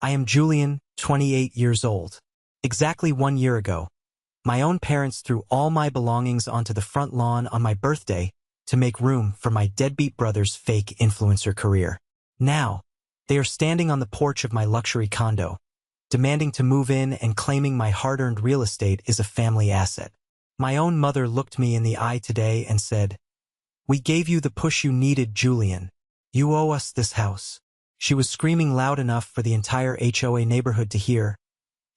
I am Julian, 28 years old. Exactly 1 year ago, my own parents threw all my belongings onto the front lawn on my birthday to make room for my deadbeat brother's fake influencer career. Now, they are standing on the porch of my luxury condo, demanding to move in and claiming my hard-earned real estate is a family asset. My own mother looked me in the eye today and said, "We gave you the push you needed, Julian. You owe us this house." She was screaming loud enough for the entire HOA neighborhood to hear,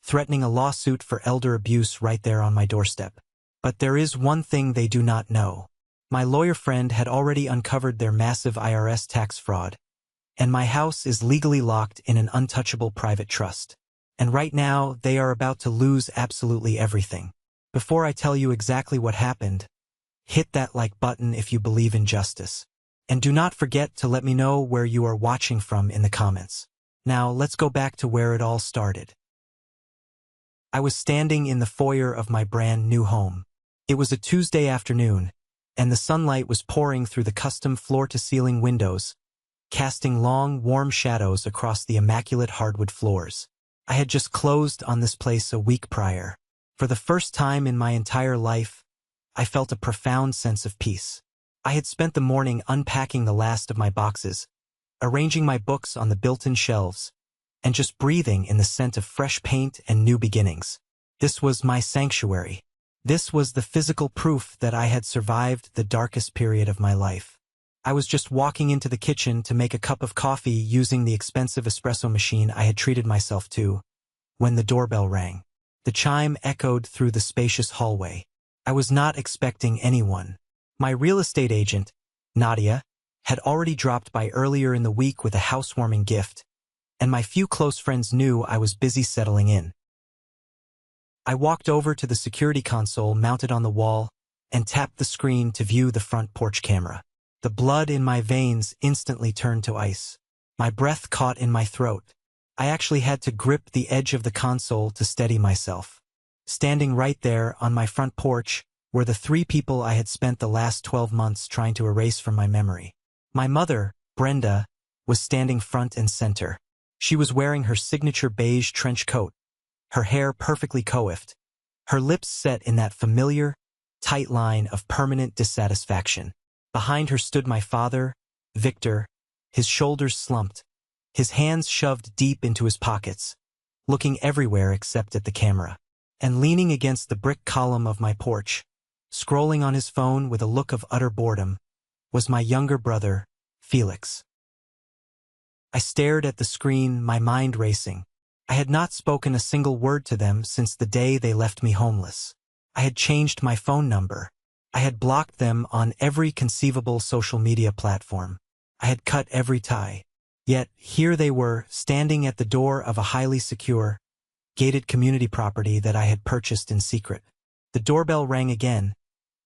threatening a lawsuit for elder abuse right there on my doorstep. But there is one thing they do not know. My lawyer friend had already uncovered their massive IRS tax fraud, and my house is legally locked in an untouchable private trust. And right now, they are about to lose absolutely everything. Before I tell you exactly what happened, hit that like button if you believe in justice. And do not forget to let me know where you are watching from in the comments. Now, let's go back to where it all started. I was standing in the foyer of my brand new home. It was a Tuesday afternoon, and the sunlight was pouring through the custom floor-to-ceiling windows, casting long, warm shadows across the immaculate hardwood floors. I had just closed on this place a week prior. For the first time in my entire life, I felt a profound sense of peace. I had spent the morning unpacking the last of my boxes, arranging my books on the built-in shelves, and just breathing in the scent of fresh paint and new beginnings. This was my sanctuary. This was the physical proof that I had survived the darkest period of my life. I was just walking into the kitchen to make a cup of coffee using the expensive espresso machine I had treated myself to, when the doorbell rang. The chime echoed through the spacious hallway. I was not expecting anyone. My real estate agent, Nadia, had already dropped by earlier in the week with a housewarming gift, and my few close friends knew I was busy settling in. I walked over to the security console mounted on the wall and tapped the screen to view the front porch camera. The blood in my veins instantly turned to ice. My breath caught in my throat. I actually had to grip the edge of the console to steady myself. Standing right there on my front porch were the 3 people I had spent the last 12 months trying to erase from my memory. My mother, Brenda, was standing front and center. She was wearing her signature beige trench coat, her hair perfectly coiffed, her lips set in that familiar, tight line of permanent dissatisfaction. Behind her stood my father, Victor, his shoulders slumped, his hands shoved deep into his pockets, looking everywhere except at the camera. And leaning against the brick column of my porch, scrolling on his phone with a look of utter boredom, was my younger brother, Felix. I stared at the screen, my mind racing. I had not spoken a single word to them since the day they left me homeless. I had changed my phone number. I had blocked them on every conceivable social media platform. I had cut every tie. Yet, here they were, standing at the door of a highly secure, gated community property that I had purchased in secret. The doorbell rang again,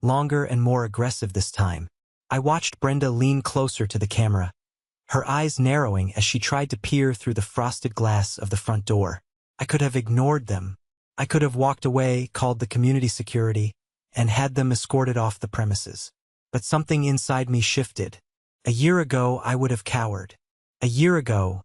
longer and more aggressive this time. I watched Brenda lean closer to the camera, her eyes narrowing as she tried to peer through the frosted glass of the front door. I could have ignored them. I could have walked away, called the community security, and had them escorted off the premises. But something inside me shifted. A year ago, I would have cowered. A year ago,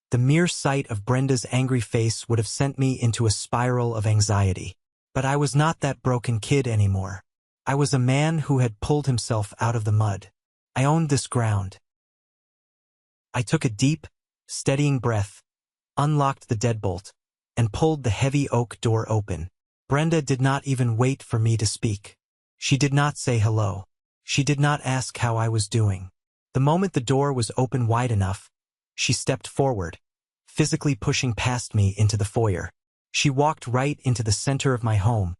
the mere sight of Brenda's angry face would have sent me into a spiral of anxiety. But I was not that broken kid anymore. I was a man who had pulled himself out of the mud. I owned this ground. I took a deep, steadying breath, unlocked the deadbolt, and pulled the heavy oak door open. Brenda did not even wait for me to speak. She did not say hello. She did not ask how I was doing. The moment the door was open wide enough, she stepped forward, physically pushing past me into the foyer. She walked right into the center of my home,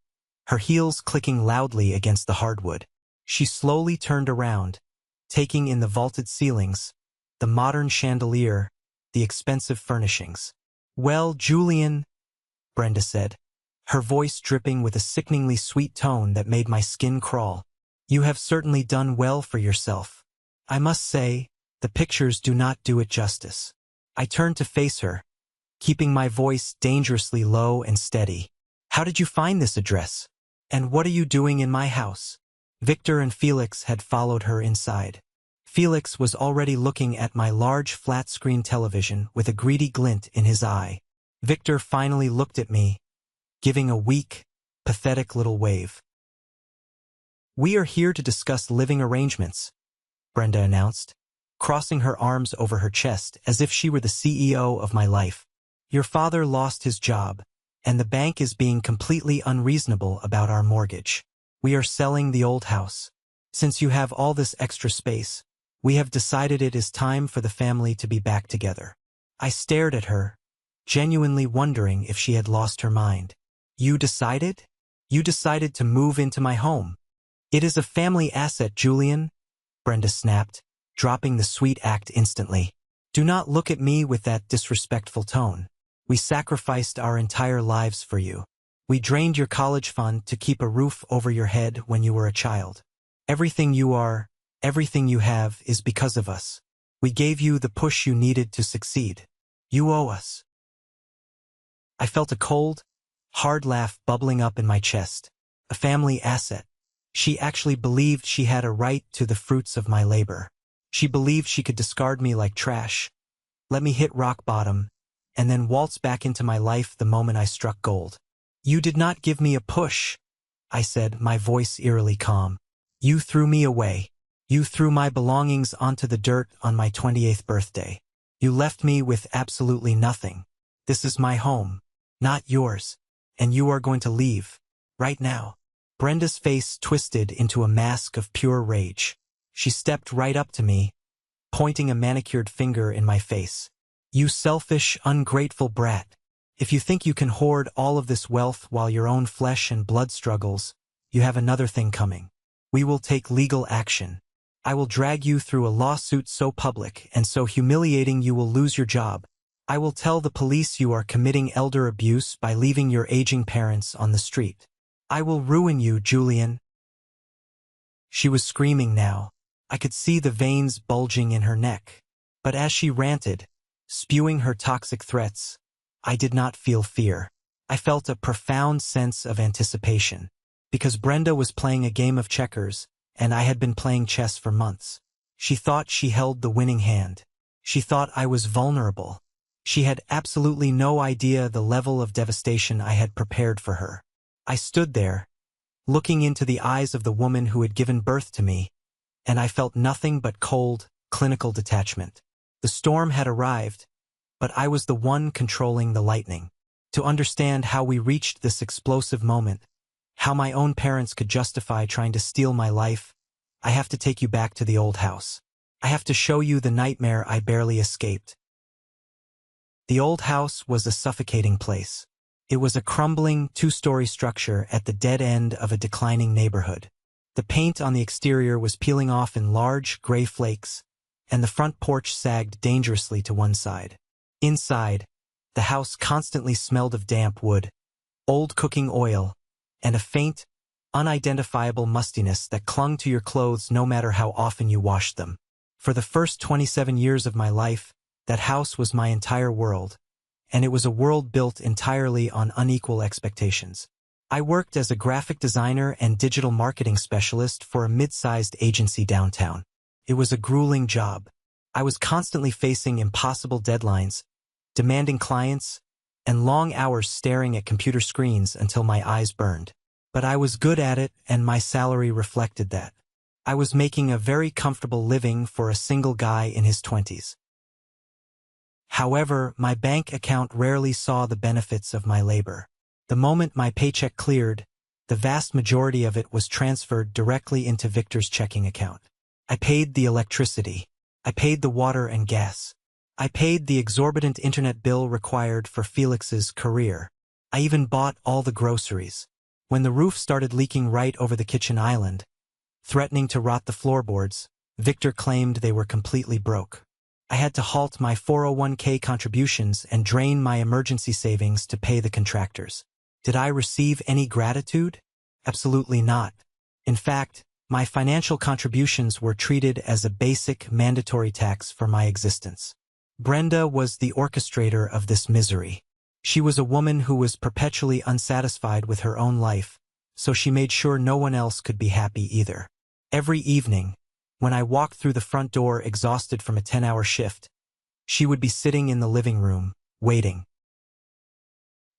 her heels clicking loudly against the hardwood. She slowly turned around, taking in the vaulted ceilings, the modern chandelier, the expensive furnishings. "Well, Julian," Brenda said, her voice dripping with a sickeningly sweet tone that made my skin crawl, "you have certainly done well for yourself. I must say, the pictures do not do it justice." I turned to face her, keeping my voice dangerously low and steady. "How did you find this address? And what are you doing in my house?" Victor and Felix had followed her inside. Felix was already looking at my large flat-screen television with a greedy glint in his eye. Victor finally looked at me, giving a weak, pathetic little wave. "We are here to discuss living arrangements," Brenda announced, crossing her arms over her chest as if she were the CEO of my life. "Your father lost his job, and the bank is being completely unreasonable about our mortgage. We are selling the old house. Since you have all this extra space, we have decided it is time for the family to be back together." I stared at her, genuinely wondering if she had lost her mind. "You decided? You decided to move into my home. It is a family asset, Julian," Brenda snapped, dropping the sweet act instantly. "Do not look at me with that disrespectful tone. We sacrificed our entire lives for you. We drained your college fund to keep a roof over your head when you were a child. Everything you are, everything you have is because of us. We gave you the push you needed to succeed. You owe us." I felt a cold, hard laugh bubbling up in my chest. A family asset. She actually believed she had a right to the fruits of my labor. She believed she could discard me like trash, let me hit rock bottom, and then waltz back into my life the moment I struck gold. "You did not give me a push," I said, my voice eerily calm. "You threw me away. You threw my belongings onto the dirt on my 28th birthday. You left me with absolutely nothing. This is my home, not yours, and you are going to leave, right now." Brenda's face twisted into a mask of pure rage. She stepped right up to me, pointing a manicured finger in my face. "You selfish, ungrateful brat. If you think you can hoard all of this wealth while your own flesh and blood struggles, you have another thing coming. We will take legal action. I will drag you through a lawsuit so public and so humiliating you will lose your job. I will tell the police you are committing elder abuse by leaving your aging parents on the street. I will ruin you, Julian." She was screaming now. I could see the veins bulging in her neck. But as she ranted, spewing her toxic threats, I did not feel fear. I felt a profound sense of anticipation. Because Brenda was playing a game of checkers, and I had been playing chess for months. She thought she held the winning hand. She thought I was vulnerable. She had absolutely no idea the level of devastation I had prepared for her. I stood there, looking into the eyes of the woman who had given birth to me, and I felt nothing but cold, clinical detachment. The storm had arrived, but I was the one controlling the lightning. To understand how we reached this explosive moment, how my own parents could justify trying to steal my life, I have to take you back to the old house. I have to show you the nightmare I barely escaped. The old house was a suffocating place. It was a crumbling, two-story structure at the dead end of a declining neighborhood. The paint on the exterior was peeling off in large, gray flakes, and the front porch sagged dangerously to one side. Inside, the house constantly smelled of damp wood, old cooking oil, and a faint, unidentifiable mustiness that clung to your clothes no matter how often you washed them. For the first 27 years of my life, that house was my entire world, and it was a world built entirely on unequal expectations. I worked as a graphic designer and digital marketing specialist for a mid-sized agency downtown. It was a grueling job. I was constantly facing impossible deadlines, demanding clients, and long hours staring at computer screens until my eyes burned. But I was good at it, and my salary reflected that. I was making a very comfortable living for a single guy in his 20s. However, my bank account rarely saw the benefits of my labor. The moment my paycheck cleared, the vast majority of it was transferred directly into Victor's checking account. I paid the electricity. I paid the water and gas. I paid the exorbitant internet bill required for Felix's career. I even bought all the groceries. When the roof started leaking right over the kitchen island, threatening to rot the floorboards, Victor claimed they were completely broke. I had to halt my 401k contributions and drain my emergency savings to pay the contractors. Did I receive any gratitude? Absolutely not. In fact, my financial contributions were treated as a basic, mandatory tax for my existence. Brenda was the orchestrator of this misery. She was a woman who was perpetually unsatisfied with her own life, so she made sure no one else could be happy either. Every evening, when I walked through the front door exhausted from a 10-hour shift, she would be sitting in the living room, waiting.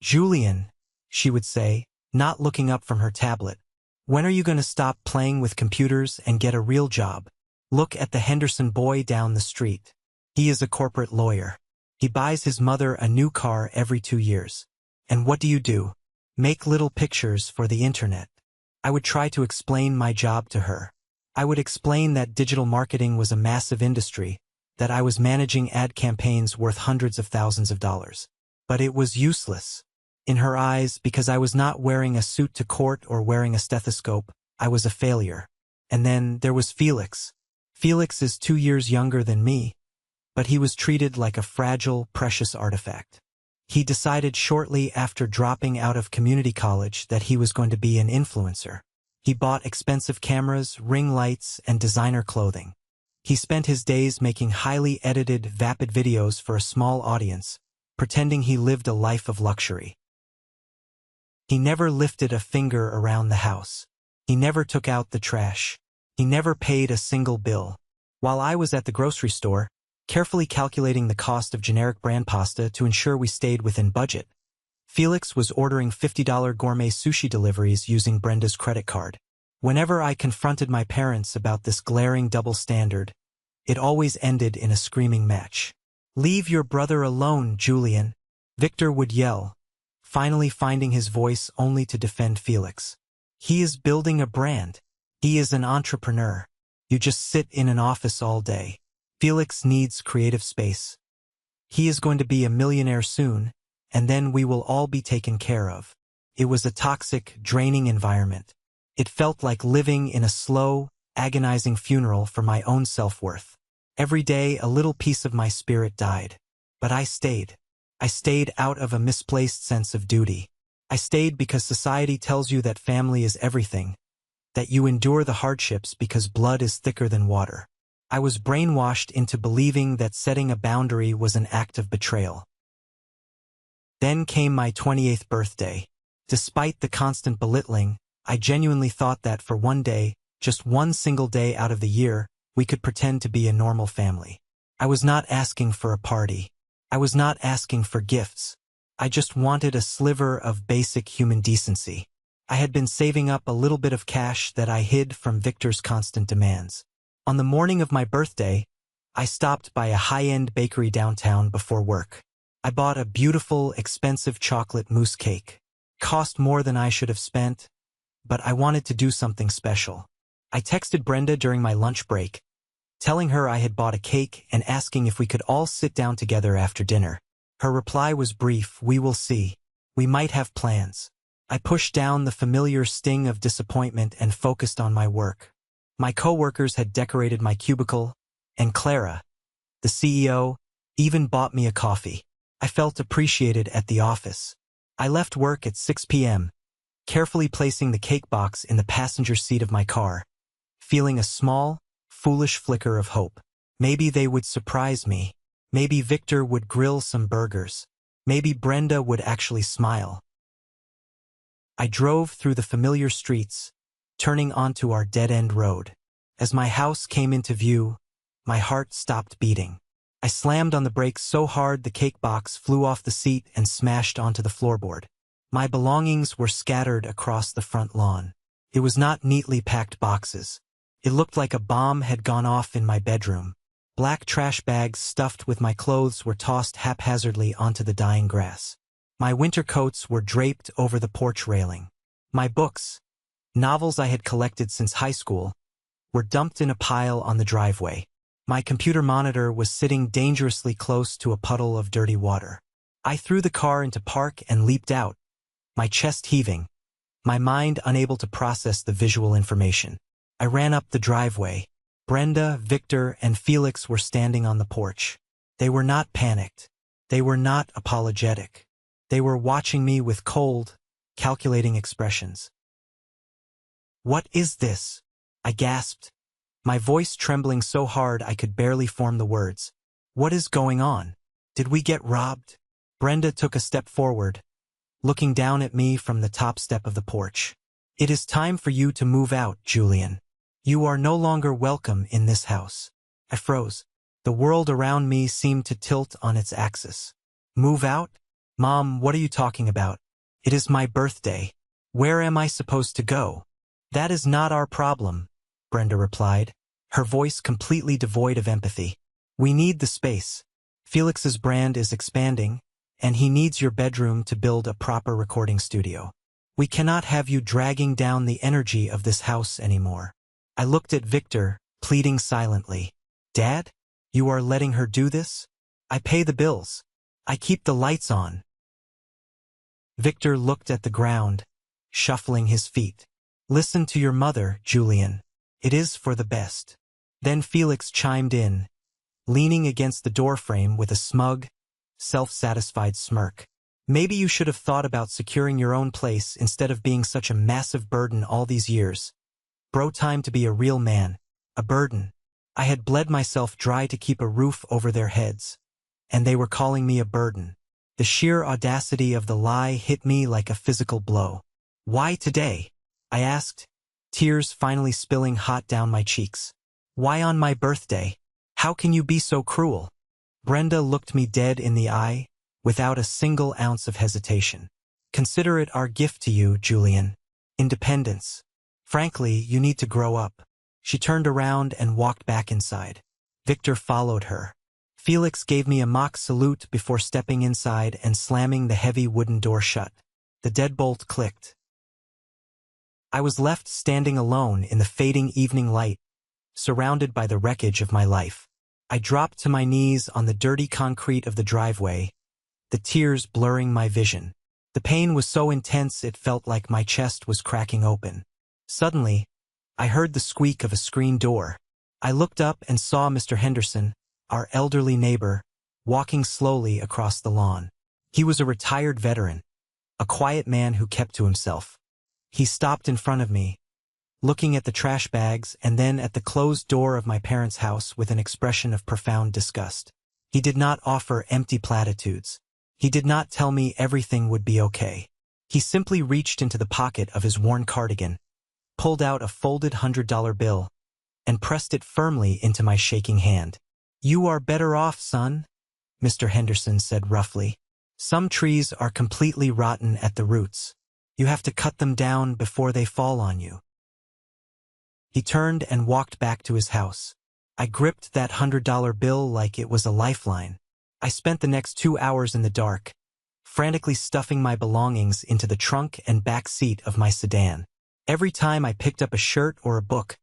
"Julian," she would say, not looking up from her tablet. "When are you going to stop playing with computers and get a real job? Look at the Henderson boy down the street. He is a corporate lawyer. He buys his mother a new car every 2 years. And what do? Make little pictures for the internet." I would try to explain my job to her. I would explain that digital marketing was a massive industry, that I was managing ad campaigns worth hundreds of thousands of dollars. But it was useless. In her eyes, because I was not wearing a suit to court or wearing a stethoscope, I was a failure. And then there was Felix. Felix is 2 years younger than me, but he was treated like a fragile, precious artifact. He decided shortly after dropping out of community college that he was going to be an influencer. He bought expensive cameras, ring lights, and designer clothing. He spent his days making highly edited, vapid videos for a small audience, pretending he lived a life of luxury. He never lifted a finger around the house. He never took out the trash. He never paid a single bill. While I was at the grocery store, carefully calculating the cost of generic brand pasta to ensure we stayed within budget, Felix was ordering $50 gourmet sushi deliveries using Brenda's credit card. Whenever I confronted my parents about this glaring double standard, it always ended in a screaming match. "Leave your brother alone, Julian," Victor would yell, finally finding his voice only to defend Felix. "He is building a brand. He is an entrepreneur. You just sit in an office all day. Felix needs creative space. He is going to be a millionaire soon, and then we will all be taken care of." It was a toxic, draining environment. It felt like living in a slow, agonizing funeral for my own self-worth. Every day a little piece of my spirit died. But I stayed. I stayed out of a misplaced sense of duty. I stayed because society tells you that family is everything, that you endure the hardships because blood is thicker than water. I was brainwashed into believing that setting a boundary was an act of betrayal. Then came my 28th birthday. Despite the constant belittling, I genuinely thought that for one day, just one single day out of the year, we could pretend to be a normal family. I was not asking for a party. I was not asking for gifts. I just wanted a sliver of basic human decency. I had been saving up a little bit of cash that I hid from Victor's constant demands. On the morning of my birthday, I stopped by a high-end bakery downtown before work. I bought a beautiful, expensive chocolate mousse cake. Cost more than I should have spent, but I wanted to do something special. I texted Brenda during my lunch break, telling her I had bought a cake and asking if we could all sit down together after dinner. Her reply was brief: "We will see. We might have plans." I pushed down the familiar sting of disappointment and focused on my work. My coworkers had decorated my cubicle, and Clara, the CEO, even bought me a coffee. I felt appreciated at the office. I left work at 6 p.m., carefully placing the cake box in the passenger seat of my car, feeling a small, foolish flicker of hope. Maybe they would surprise me. Maybe Victor would grill some burgers. Maybe Brenda would actually smile. I drove through the familiar streets, turning onto our dead-end road. As my house came into view, my heart stopped beating. I slammed on the brakes so hard the cake box flew off the seat and smashed onto the floorboard. My belongings were scattered across the front lawn. It was not neatly packed boxes. It looked like a bomb had gone off in my bedroom. Black trash bags stuffed with my clothes were tossed haphazardly onto the dying grass. My winter coats were draped over the porch railing. My books, novels I had collected since high school, were dumped in a pile on the driveway. My computer monitor was sitting dangerously close to a puddle of dirty water. I threw the car into park and leaped out, my chest heaving, my mind unable to process the visual information. I ran up the driveway. Brenda, Victor, and Felix were standing on the porch. They were not panicked. They were not apologetic. They were watching me with cold, calculating expressions. "What is this?" I gasped, my voice trembling so hard I could barely form the words. "What is going on? Did we get robbed?" Brenda took a step forward, looking down at me from the top step of the porch. "It is time for you to move out, Julian. You are no longer welcome in this house." I froze. The world around me seemed to tilt on its axis. Move out? Mom, what are you talking about? It is my birthday. Where am I supposed to go? That is not our problem, Brenda replied, her voice completely devoid of empathy. We need the space. Felix's brand is expanding, and he needs your bedroom to build a proper recording studio. We cannot have you dragging down the energy of this house anymore. I looked at Victor, pleading silently. Dad? You are letting her do this? I pay the bills. I keep the lights on. Victor looked at the ground, shuffling his feet. Listen to your mother, Julian. It is for the best. Then Felix chimed in, leaning against the doorframe with a smug, self-satisfied smirk. Maybe you should have thought about securing your own place instead of being such a massive burden all these years. Bro, time to be a real man. A burden. I had bled myself dry to keep a roof over their heads, and they were calling me a burden. The sheer audacity of the lie hit me like a physical blow. Why today? I asked, tears finally spilling hot down my cheeks. Why on my birthday? How can you be so cruel? Brenda looked me dead in the eye, without a single ounce of hesitation. Consider it our gift to you, Julian. Independence. Frankly, you need to grow up. She turned around and walked back inside. Victor followed her. Felix gave me a mock salute before stepping inside and slamming the heavy wooden door shut. The deadbolt clicked. I was left standing alone in the fading evening light, surrounded by the wreckage of my life. I dropped to my knees on the dirty concrete of the driveway, the tears blurring my vision. The pain was so intense it felt like my chest was cracking open. Suddenly, I heard the squeak of a screen door. I looked up and saw Mr. Henderson, our elderly neighbor, walking slowly across the lawn. He was a retired veteran, a quiet man who kept to himself. He stopped in front of me, looking at the trash bags and then at the closed door of my parents' house with an expression of profound disgust. He did not offer empty platitudes. He did not tell me everything would be okay. He simply reached into the pocket of his worn cardigan, pulled out a folded $100 bill, and pressed it firmly into my shaking hand. You are better off, son, Mr. Henderson said roughly. Some trees are completely rotten at the roots. You have to cut them down before they fall on you. He turned and walked back to his house. I gripped that $100 bill like it was a lifeline. I spent the next 2 hours in the dark, frantically stuffing my belongings into the trunk and back seat of my sedan. Every time I picked up a shirt or a book,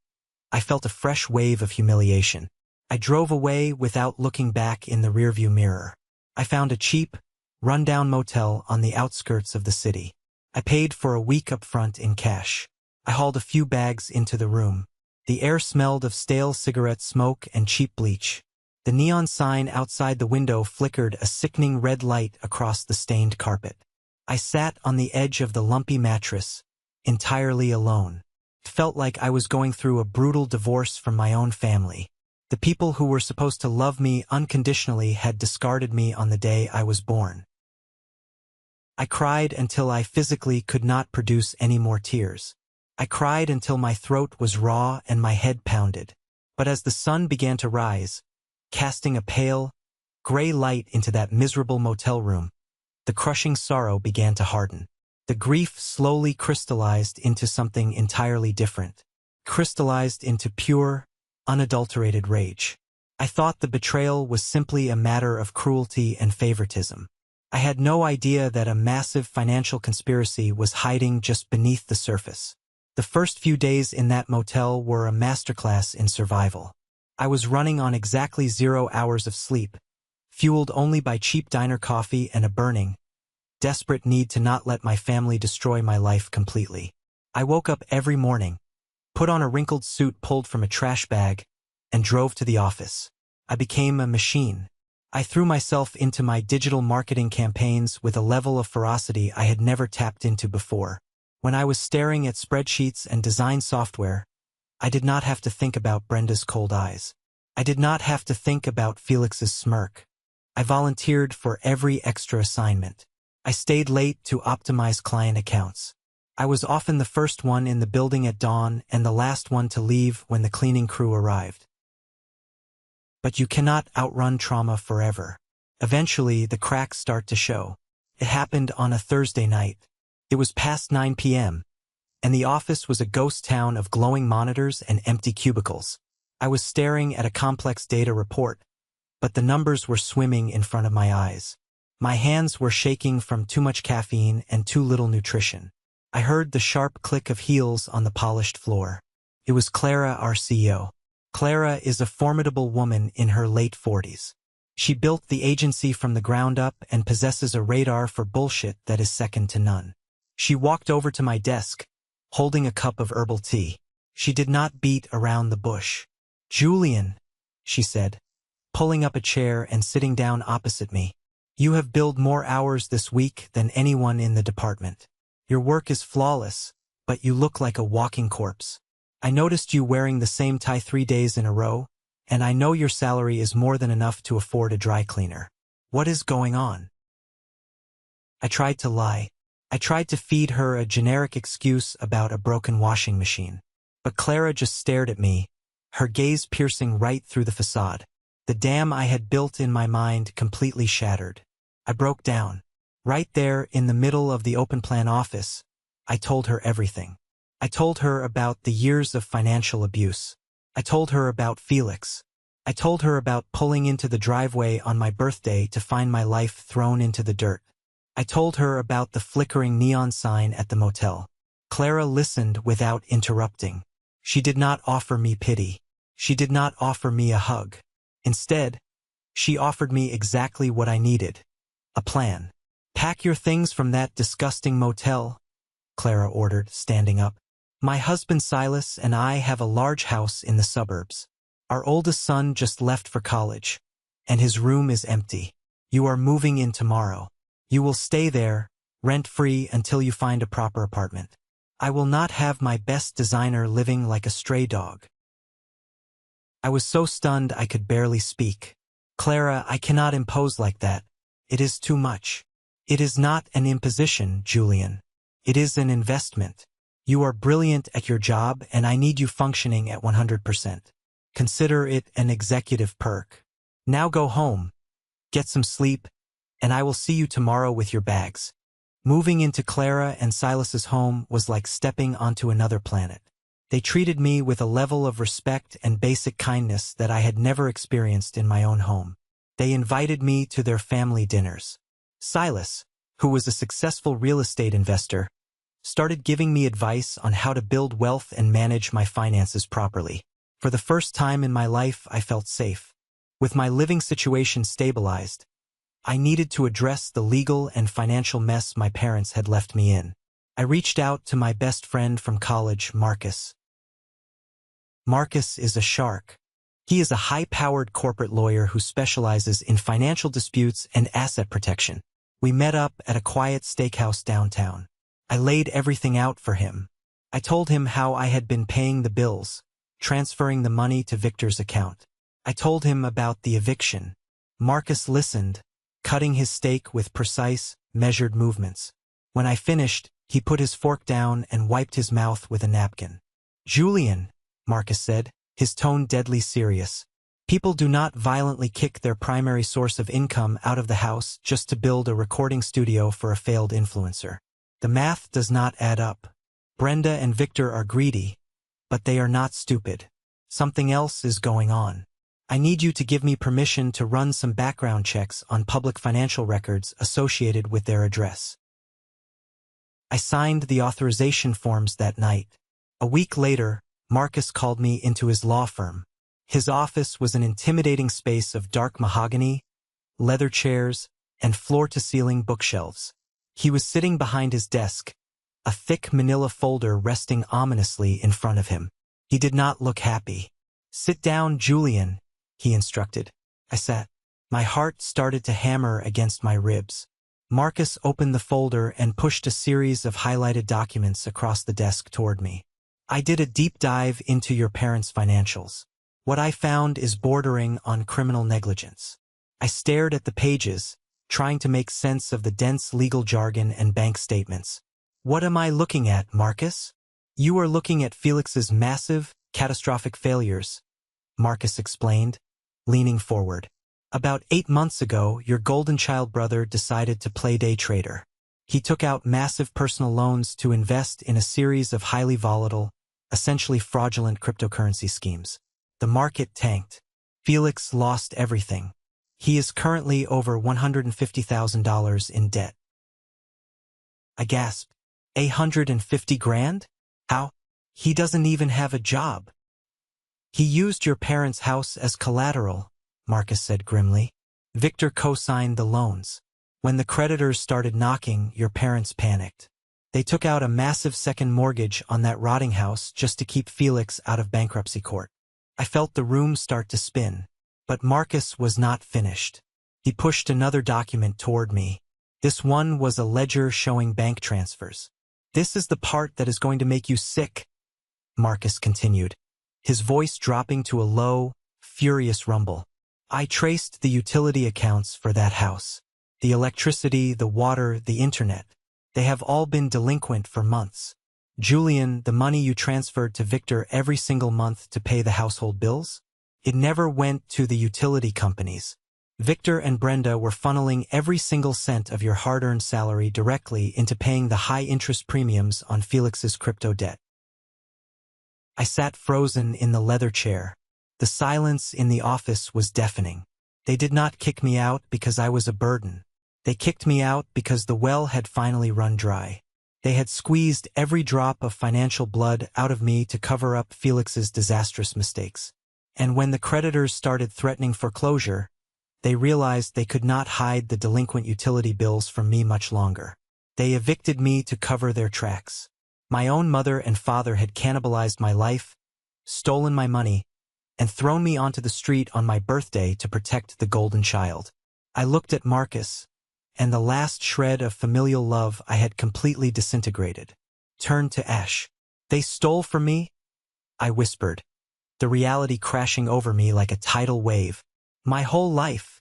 I felt a fresh wave of humiliation. I drove away without looking back in the rearview mirror. I found a cheap, run-down motel on the outskirts of the city. I paid for a week up front in cash. I hauled a few bags into the room. The air smelled of stale cigarette smoke and cheap bleach. The neon sign outside the window flickered a sickening red light across the stained carpet. I sat on the edge of the lumpy mattress, entirely alone. It felt like I was going through a brutal divorce from my own family. The people who were supposed to love me unconditionally had discarded me on the day I was born. I cried until I physically could not produce any more tears. I cried until my throat was raw and my head pounded. But as the sun began to rise, casting a pale, gray light into that miserable motel room, the crushing sorrow began to harden. The grief slowly crystallized into something entirely different. Crystallized into pure, unadulterated rage. I thought the betrayal was simply a matter of cruelty and favoritism. I had no idea that a massive financial conspiracy was hiding just beneath the surface. The first few days in that motel were a masterclass in survival. I was running on exactly 0 hours of sleep, fueled only by cheap diner coffee and a burning, desperate need to not let my family destroy my life completely. I woke up every morning, put on a wrinkled suit pulled from a trash bag, and drove to the office. I became a machine. I threw myself into my digital marketing campaigns with a level of ferocity I had never tapped into before. When I was staring at spreadsheets and design software, I did not have to think about Brenda's cold eyes. I did not have to think about Felix's smirk. I volunteered for every extra assignment. I stayed late to optimize client accounts. I was often the first one in the building at dawn and the last one to leave when the cleaning crew arrived. But you cannot outrun trauma forever. Eventually, the cracks start to show. It happened on a Thursday night. It was past 9 p.m., and the office was a ghost town of glowing monitors and empty cubicles. I was staring at a complex data report, but the numbers were swimming in front of my eyes. My hands were shaking from too much caffeine and too little nutrition. I heard the sharp click of heels on the polished floor. It was Clara, our CEO. Clara is a formidable woman in her late 40s. She built the agency from the ground up and possesses a radar for bullshit that is second to none. She walked over to my desk, holding a cup of herbal tea. She did not beat around the bush. "Julian," she said, pulling up a chair and sitting down opposite me. "You have billed more hours this week than anyone in the department. Your work is flawless, but you look like a walking corpse. I noticed you wearing the same tie 3 days in a row, and I know your salary is more than enough to afford a dry cleaner. What is going on?" I tried to lie. I tried to feed her a generic excuse about a broken washing machine. But Clara just stared at me, her gaze piercing right through the facade. The dam I had built in my mind completely shattered. I broke down. Right there in the middle of the open plan office, I told her everything. I told her about the years of financial abuse. I told her about Felix. I told her about pulling into the driveway on my birthday to find my life thrown into the dirt. I told her about the flickering neon sign at the motel. Clara listened without interrupting. She did not offer me pity. She did not offer me a hug. Instead, she offered me exactly what I needed. A plan. "Pack your things from that disgusting motel," Clara ordered, standing up. "My husband Silas and I have a large house in the suburbs. Our oldest son just left for college, and his room is empty. You are moving in tomorrow. You will stay there, rent-free, until you find a proper apartment. I will not have my best designer living like a stray dog." I was so stunned I could barely speak. "Clara, I cannot impose like that. It is too much. It is not an imposition, Julian. It is an investment. You are brilliant at your job, and I need you functioning at 100%. Consider it an executive perk. Now go home, get some sleep, and I will see you tomorrow with your bags." Moving into Clara and Silas's home was like stepping onto another planet. They treated me with a level of respect and basic kindness that I had never experienced in my own home. They invited me to their family dinners. Silas, who was a successful real estate investor, started giving me advice on how to build wealth and manage my finances properly. For the first time in my life, I felt safe. With my living situation stabilized, I needed to address the legal and financial mess my parents had left me in. I reached out to my best friend from college, Marcus. Marcus is a shark. He is a high-powered corporate lawyer who specializes in financial disputes and asset protection. We met up at a quiet steakhouse downtown. I laid everything out for him. I told him how I had been paying the bills, transferring the money to Victor's account. I told him about the eviction. Marcus listened, cutting his steak with precise, measured movements. When I finished, he put his fork down and wiped his mouth with a napkin. "Julian," Marcus said, his tone deadly serious, "people do not violently kick their primary source of income out of the house just to build a recording studio for a failed influencer. The math does not add up. Brenda and Victor are greedy, but they are not stupid. Something else is going on. I need you to give me permission to run some background checks on public financial records associated with their address." I signed the authorization forms that night. A week later, Marcus called me into his law firm. His office was an intimidating space of dark mahogany, leather chairs, and floor-to-ceiling bookshelves. He was sitting behind his desk, a thick manila folder resting ominously in front of him. He did not look happy. "Sit down, Julian," he instructed. I sat. My heart started to hammer against my ribs. Marcus opened the folder and pushed a series of highlighted documents across the desk toward me. "I did a deep dive into your parents' financials. What I found is bordering on criminal negligence." I stared at the pages, trying to make sense of the dense legal jargon and bank statements. "What am I looking at, Marcus?" "You are looking at Felix's massive, catastrophic failures," Marcus explained, leaning forward. About 8 months ago, your golden child brother decided to play day trader. He took out massive personal loans to invest in a series of highly volatile, essentially fraudulent cryptocurrency schemes. The market tanked. Felix lost everything. He is currently over $150,000 in debt. I gasped. 150 grand? How? He doesn't even have a job. He used your parents' house as collateral, Marcus said grimly. Victor co-signed the loans. When the creditors started knocking, your parents panicked. They took out a massive second mortgage on that rotting house just to keep Felix out of bankruptcy court. I felt the room start to spin. But Marcus was not finished. He pushed another document toward me. This one was a ledger showing bank transfers. This is the part that is going to make you sick, Marcus continued, his voice dropping to a low, furious rumble. I traced the utility accounts for that house. The electricity, the water, the internet. They have all been delinquent for months. Julian, the money you transferred to Victor every single month to pay the household bills? It never went to the utility companies. Victor and Brenda were funneling every single cent of your hard-earned salary directly into paying the high-interest premiums on Felix's crypto debt. I sat frozen in the leather chair. The silence in the office was deafening. They did not kick me out because I was a burden. They kicked me out because the well had finally run dry. They had squeezed every drop of financial blood out of me to cover up Felix's disastrous mistakes. And when the creditors started threatening foreclosure, they realized they could not hide the delinquent utility bills from me much longer. They evicted me to cover their tracks. My own mother and father had cannibalized my life, stolen my money, and thrown me onto the street on my birthday to protect the golden child. I looked at Marcus, and the last shred of familial love I had completely disintegrated, turned to ash. They stole from me? I whispered, the reality crashing over me like a tidal wave. My whole life.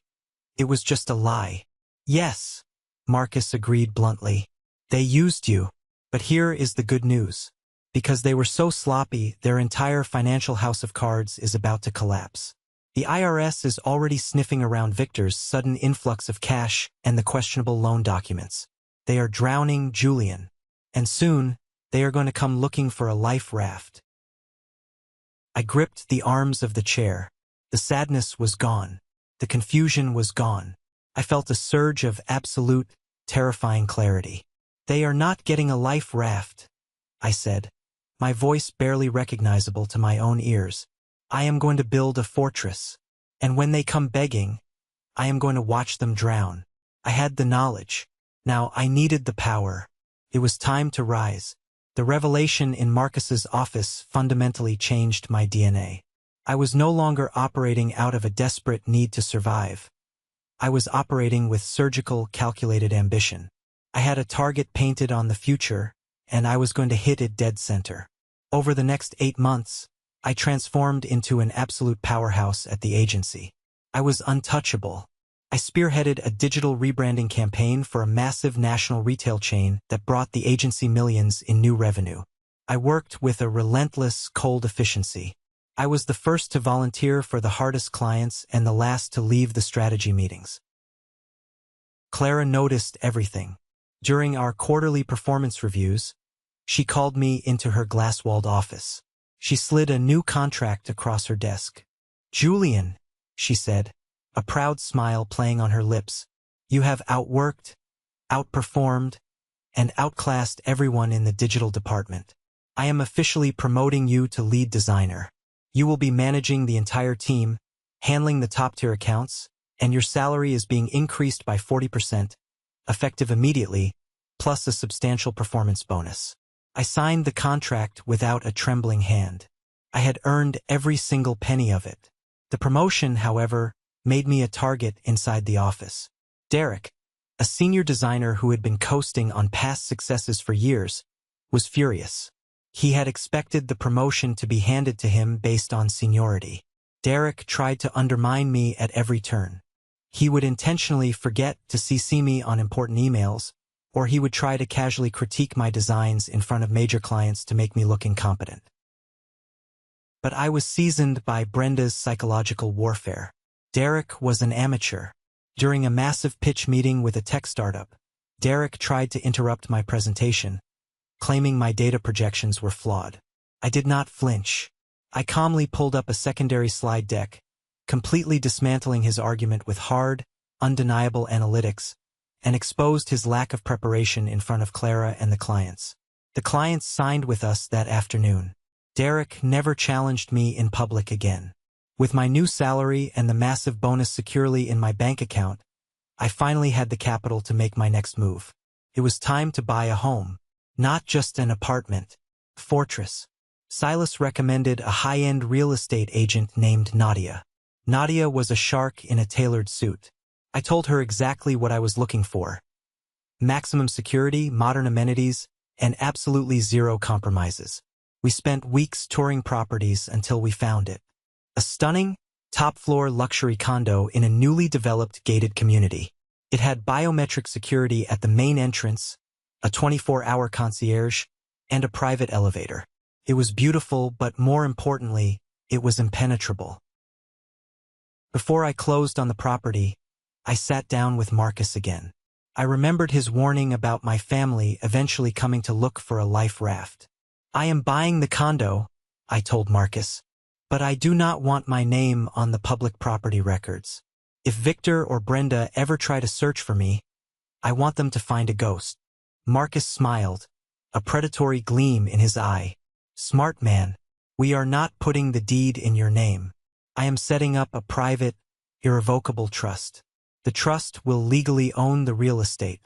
It was just a lie. Yes, Marcus agreed bluntly. They used you. But here is the good news. Because they were so sloppy, their entire financial house of cards is about to collapse. The IRS is already sniffing around Victor's sudden influx of cash and the questionable loan documents. They are drowning Julian. And soon, they are going to come looking for a life raft. I gripped the arms of the chair. The sadness was gone. The confusion was gone. I felt a surge of absolute, terrifying clarity. They are not getting a life raft, I said, my voice barely recognizable to my own ears. I am going to build a fortress. And when they come begging, I am going to watch them drown. I had the knowledge. Now I needed the power. It was time to rise. The revelation in Marcus's office fundamentally changed my DNA. I was no longer operating out of a desperate need to survive. I was operating with surgical, calculated ambition. I had a target painted on the future, and I was going to hit it dead center. Over the next 8 months, I transformed into an absolute powerhouse at the agency. I was untouchable. I spearheaded a digital rebranding campaign for a massive national retail chain that brought the agency millions in new revenue. I worked with a relentless, cold efficiency. I was the first to volunteer for the hardest clients and the last to leave the strategy meetings. Clara noticed everything. During our quarterly performance reviews, she called me into her glass-walled office. She slid a new contract across her desk. "Julian," she said, a proud smile playing on her lips, "you have outworked, outperformed, and outclassed everyone in the digital department. I am officially promoting you to lead designer. You will be managing the entire team, handling the top-tier accounts, and your salary is being increased by 40%, effective immediately, plus a substantial performance bonus." I signed the contract without a trembling hand. I had earned every single penny of it. The promotion, however, made me a target inside the office. Derek, a senior designer who had been coasting on past successes for years, was furious. He had expected the promotion to be handed to him based on seniority. Derek tried to undermine me at every turn. He would intentionally forget to CC me on important emails, or he would try to casually critique my designs in front of major clients to make me look incompetent. But I was seasoned by Brenda's psychological warfare. Derek was an amateur. During a massive pitch meeting with a tech startup, Derek tried to interrupt my presentation, claiming my data projections were flawed. I did not flinch. I calmly pulled up a secondary slide deck, completely dismantling his argument with hard, undeniable analytics, and exposed his lack of preparation in front of Clara and the clients. The clients signed with us that afternoon. Derek never challenged me in public again. With my new salary and the massive bonus securely in my bank account, I finally had the capital to make my next move. It was time to buy a home. Not just an apartment. Fortress. Silas recommended a high-end real estate agent named Nadia. Nadia was a shark in a tailored suit. I told her exactly what I was looking for. Maximum security, modern amenities, and absolutely zero compromises. We spent weeks touring properties until we found it. A stunning, top-floor luxury condo in a newly developed gated community. It had biometric security at the main entrance, a 24-hour concierge, and a private elevator. It was beautiful, but more importantly, it was impenetrable. Before I closed on the property, I sat down with Marcus again. I remembered his warning about my family eventually coming to look for a life raft. I am buying the condo, I told Marcus, but I do not want my name on the public property records. If Victor or Brenda ever try to search for me, I want them to find a ghost. Marcus smiled, a predatory gleam in his eye. Smart man, we are not putting the deed in your name. I am setting up a private, irrevocable trust. The trust will legally own the real estate.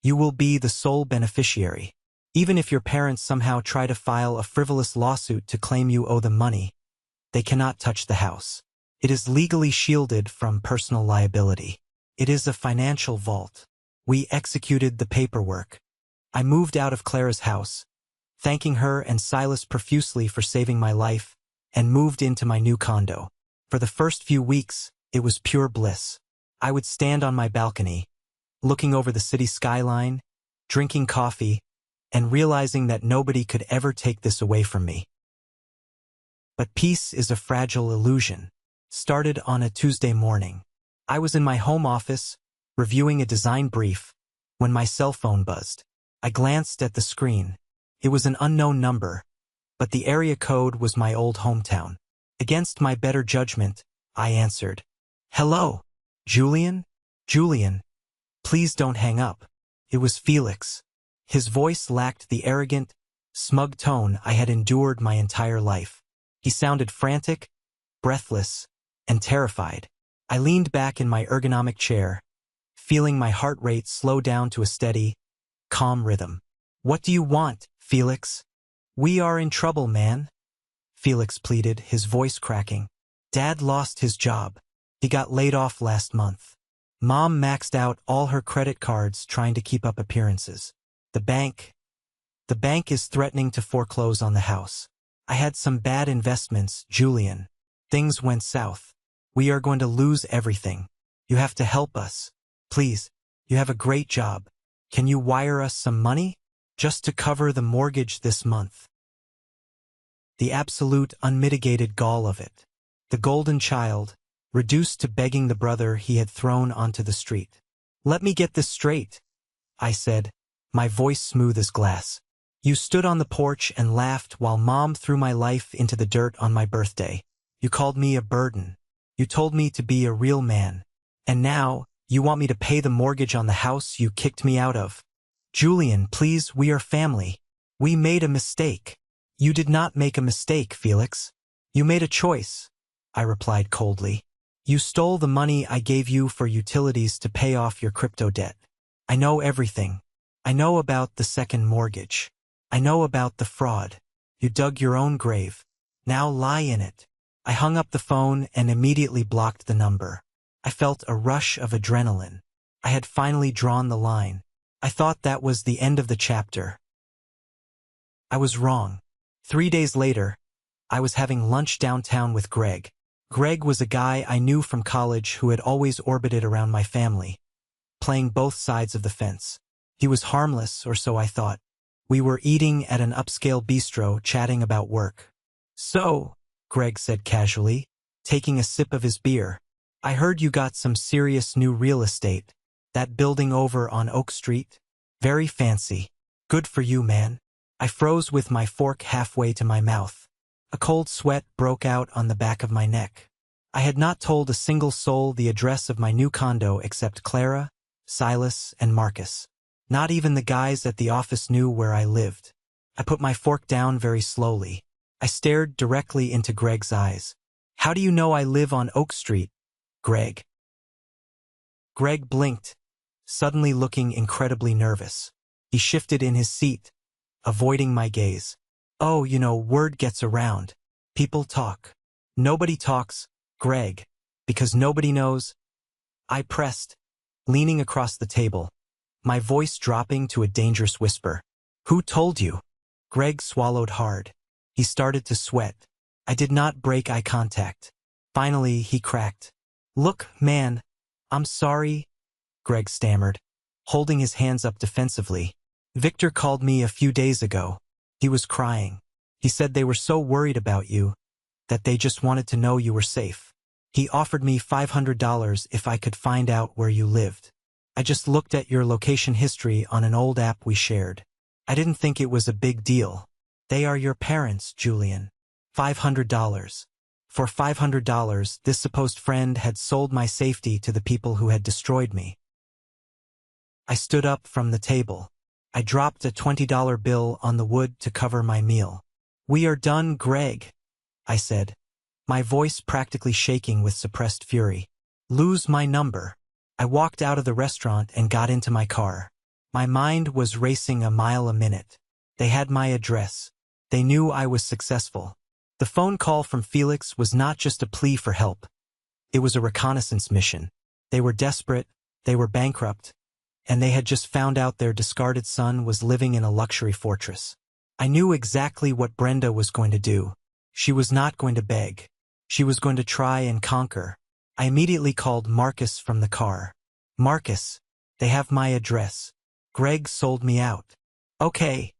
You will be the sole beneficiary. Even if your parents somehow try to file a frivolous lawsuit to claim you owe them money, they cannot touch the house. It is legally shielded from personal liability. It is a financial vault. We executed the paperwork. I moved out of Clara's house, thanking her and Silas profusely for saving my life, and moved into my new condo. For the first few weeks, it was pure bliss. I would stand on my balcony, looking over the city skyline, drinking coffee, and realizing that nobody could ever take this away from me. But peace is a fragile illusion. Started on a Tuesday morning. I was in my home office, reviewing a design brief, when my cell phone buzzed. I glanced at the screen. It was an unknown number, but the area code was my old hometown. Against my better judgment, I answered. Hello, Julian? Julian, please don't hang up. It was Felix. His voice lacked the arrogant, smug tone I had endured my entire life. He sounded frantic, breathless, and terrified. I leaned back in my ergonomic chair, feeling my heart rate slow down to a steady, calm rhythm. What do you want, Felix? We are in trouble, man. Felix pleaded, his voice cracking. Dad lost his job. He got laid off last month. Mom maxed out all her credit cards trying to keep up appearances. The bank is threatening to foreclose on the house. I had some bad investments, Julian. Things went south. We are going to lose everything. You have to help us. Please, you have a great job. Can you wire us some money? Just to cover the mortgage this month. The absolute unmitigated gall of it. The golden child, reduced to begging the brother he had thrown onto the street. Let me get this straight, I said, my voice smooth as glass. You stood on the porch and laughed while Mom threw my life into the dirt on my birthday. You called me a burden. You told me to be a real man. And now, you want me to pay the mortgage on the house you kicked me out of. Julian, please, we are family. We made a mistake. You did not make a mistake, Felix. You made a choice, I replied coldly. You stole the money I gave you for utilities to pay off your crypto debt. I know everything. I know about the second mortgage. I know about the fraud. You dug your own grave. Now lie in it. I hung up the phone and immediately blocked the number. I felt a rush of adrenaline. I had finally drawn the line. I thought that was the end of the chapter. I was wrong. 3 days later, I was having lunch downtown with Greg. Greg was a guy I knew from college who had always orbited around my family, playing both sides of the fence. He was harmless, or so I thought. We were eating at an upscale bistro, chatting about work. So, Greg said casually, taking a sip of his beer, I heard you got some serious new real estate. That building over on Oak Street? Very fancy. Good for you, man. I froze with my fork halfway to my mouth. A cold sweat broke out on the back of my neck. I had not told a single soul the address of my new condo except Clara, Silas, and Marcus. Not even the guys at the office knew where I lived. I put my fork down very slowly. I stared directly into Greg's eyes. How do you know I live on Oak Street, Greg? Greg blinked, suddenly looking incredibly nervous. He shifted in his seat, avoiding my gaze. Oh, word gets around. People talk. Nobody talks, Greg, because nobody knows. I pressed, leaning across the table, my voice dropping to a dangerous whisper. Who told you? Greg swallowed hard. He started to sweat. I did not break eye contact. Finally, he cracked. Look, man, I'm sorry, Greg stammered, holding his hands up defensively. Victor called me a few days ago. He was crying. He said they were so worried about you that they just wanted to know you were safe. He offered me $500 if I could find out where you lived. I just looked at your location history on an old app we shared. I didn't think it was a big deal. They are your parents, Julian. $500. For $500, this supposed friend had sold my safety to the people who had destroyed me. I stood up from the table. I dropped a $20 bill on the wood to cover my meal. We are done, Greg, I said, my voice practically shaking with suppressed fury. Lose my number. I walked out of the restaurant and got into my car. My mind was racing a mile a minute. They had my address. They knew I was successful. The phone call from Felix was not just a plea for help. It was a reconnaissance mission. They were desperate, they were bankrupt, and they had just found out their discarded son was living in a luxury fortress. I knew exactly what Brenda was going to do. She was not going to beg. She was going to try and conquer. I immediately called Marcus from the car. Marcus, they have my address. Greg sold me out. Okay,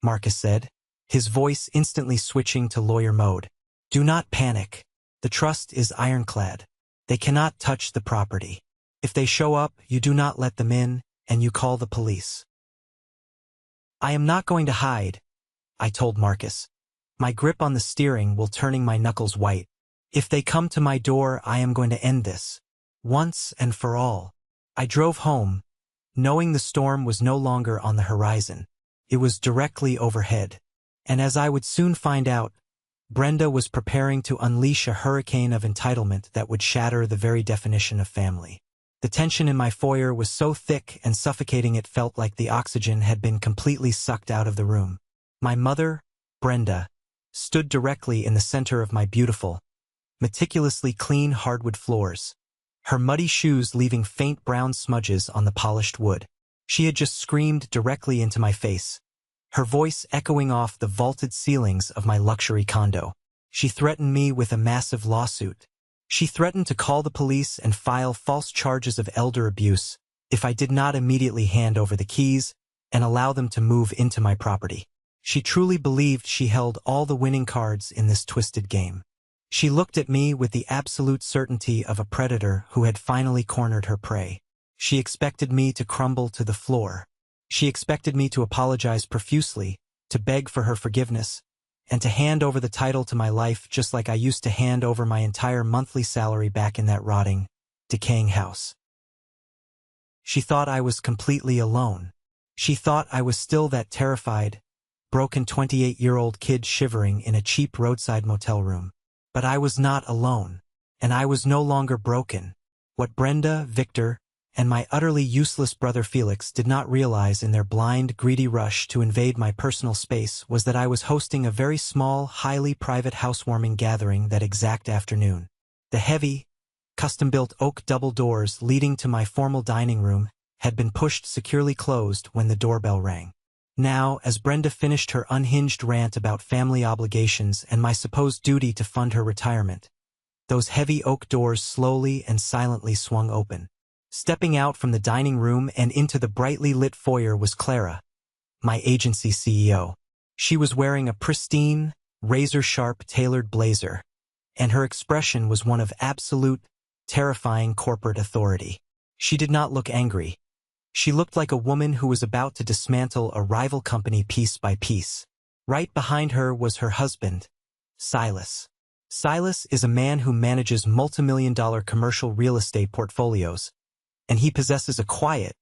Marcus said, his voice instantly switching to lawyer mode. Do not panic. The trust is ironclad. They cannot touch the property. If they show up, you do not let them in, and you call the police. I am not going to hide, I told Marcus. My grip on the steering will turning my knuckles white. If they come to my door, I am going to end this. Once and for all. I drove home, knowing the storm was no longer on the horizon. It was directly overhead. And as I would soon find out, Brenda was preparing to unleash a hurricane of entitlement that would shatter the very definition of family. The tension in my foyer was so thick and suffocating it felt like the oxygen had been completely sucked out of the room. My mother, Brenda, stood directly in the center of my beautiful, meticulously clean hardwood floors, her muddy shoes leaving faint brown smudges on the polished wood. She had just screamed directly into my face, her voice echoing off the vaulted ceilings of my luxury condo. She threatened me with a massive lawsuit. She threatened to call the police and file false charges of elder abuse if I did not immediately hand over the keys and allow them to move into my property. She truly believed she held all the winning cards in this twisted game. She looked at me with the absolute certainty of a predator who had finally cornered her prey. She expected me to crumble to the floor. She expected me to apologize profusely, to beg for her forgiveness, and to hand over the title to my life just like I used to hand over my entire monthly salary back in that rotting, decaying house. She thought I was completely alone. She thought I was still that terrified, broken 28-year-old kid shivering in a cheap roadside motel room. But I was not alone, and I was no longer broken. What Brenda, Victor, and my utterly useless brother Felix did not realize in their blind, greedy rush to invade my personal space was that I was hosting a very small, highly private housewarming gathering that exact afternoon. The heavy, custom-built oak double doors leading to my formal dining room had been pushed securely closed when the doorbell rang. Now, as Brenda finished her unhinged rant about family obligations and my supposed duty to fund her retirement, those heavy oak doors slowly and silently swung open. Stepping out from the dining room and into the brightly lit foyer was Clara, my agency CEO. She was wearing a pristine, razor-sharp tailored blazer, and her expression was one of absolute, terrifying corporate authority. She did not look angry. She looked like a woman who was about to dismantle a rival company piece by piece. Right behind her was her husband, Silas. Silas is a man who manages multimillion-dollar commercial real estate portfolios, and he possesses a quiet,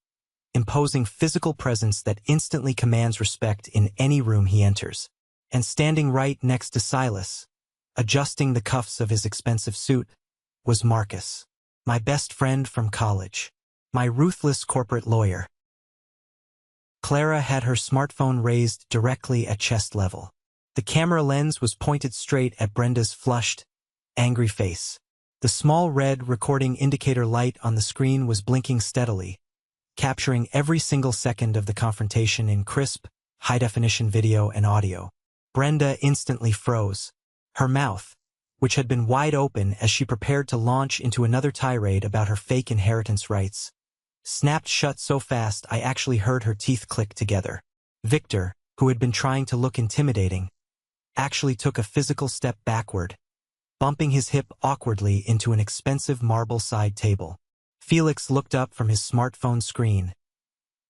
imposing physical presence that instantly commands respect in any room he enters. And standing right next to Silas, adjusting the cuffs of his expensive suit, was Marcus, my best friend from college, my ruthless corporate lawyer. Clara had her smartphone raised directly at chest level. The camera lens was pointed straight at Brenda's flushed, angry face. The small red recording indicator light on the screen was blinking steadily, capturing every single second of the confrontation in crisp, high-definition video and audio. Brenda instantly froze. Her mouth, which had been wide open as she prepared to launch into another tirade about her fake inheritance rights, snapped shut so fast I actually heard her teeth click together. Victor, who had been trying to look intimidating, actually took a physical step backward, bumping his hip awkwardly into an expensive marble side table. Felix looked up from his smartphone screen,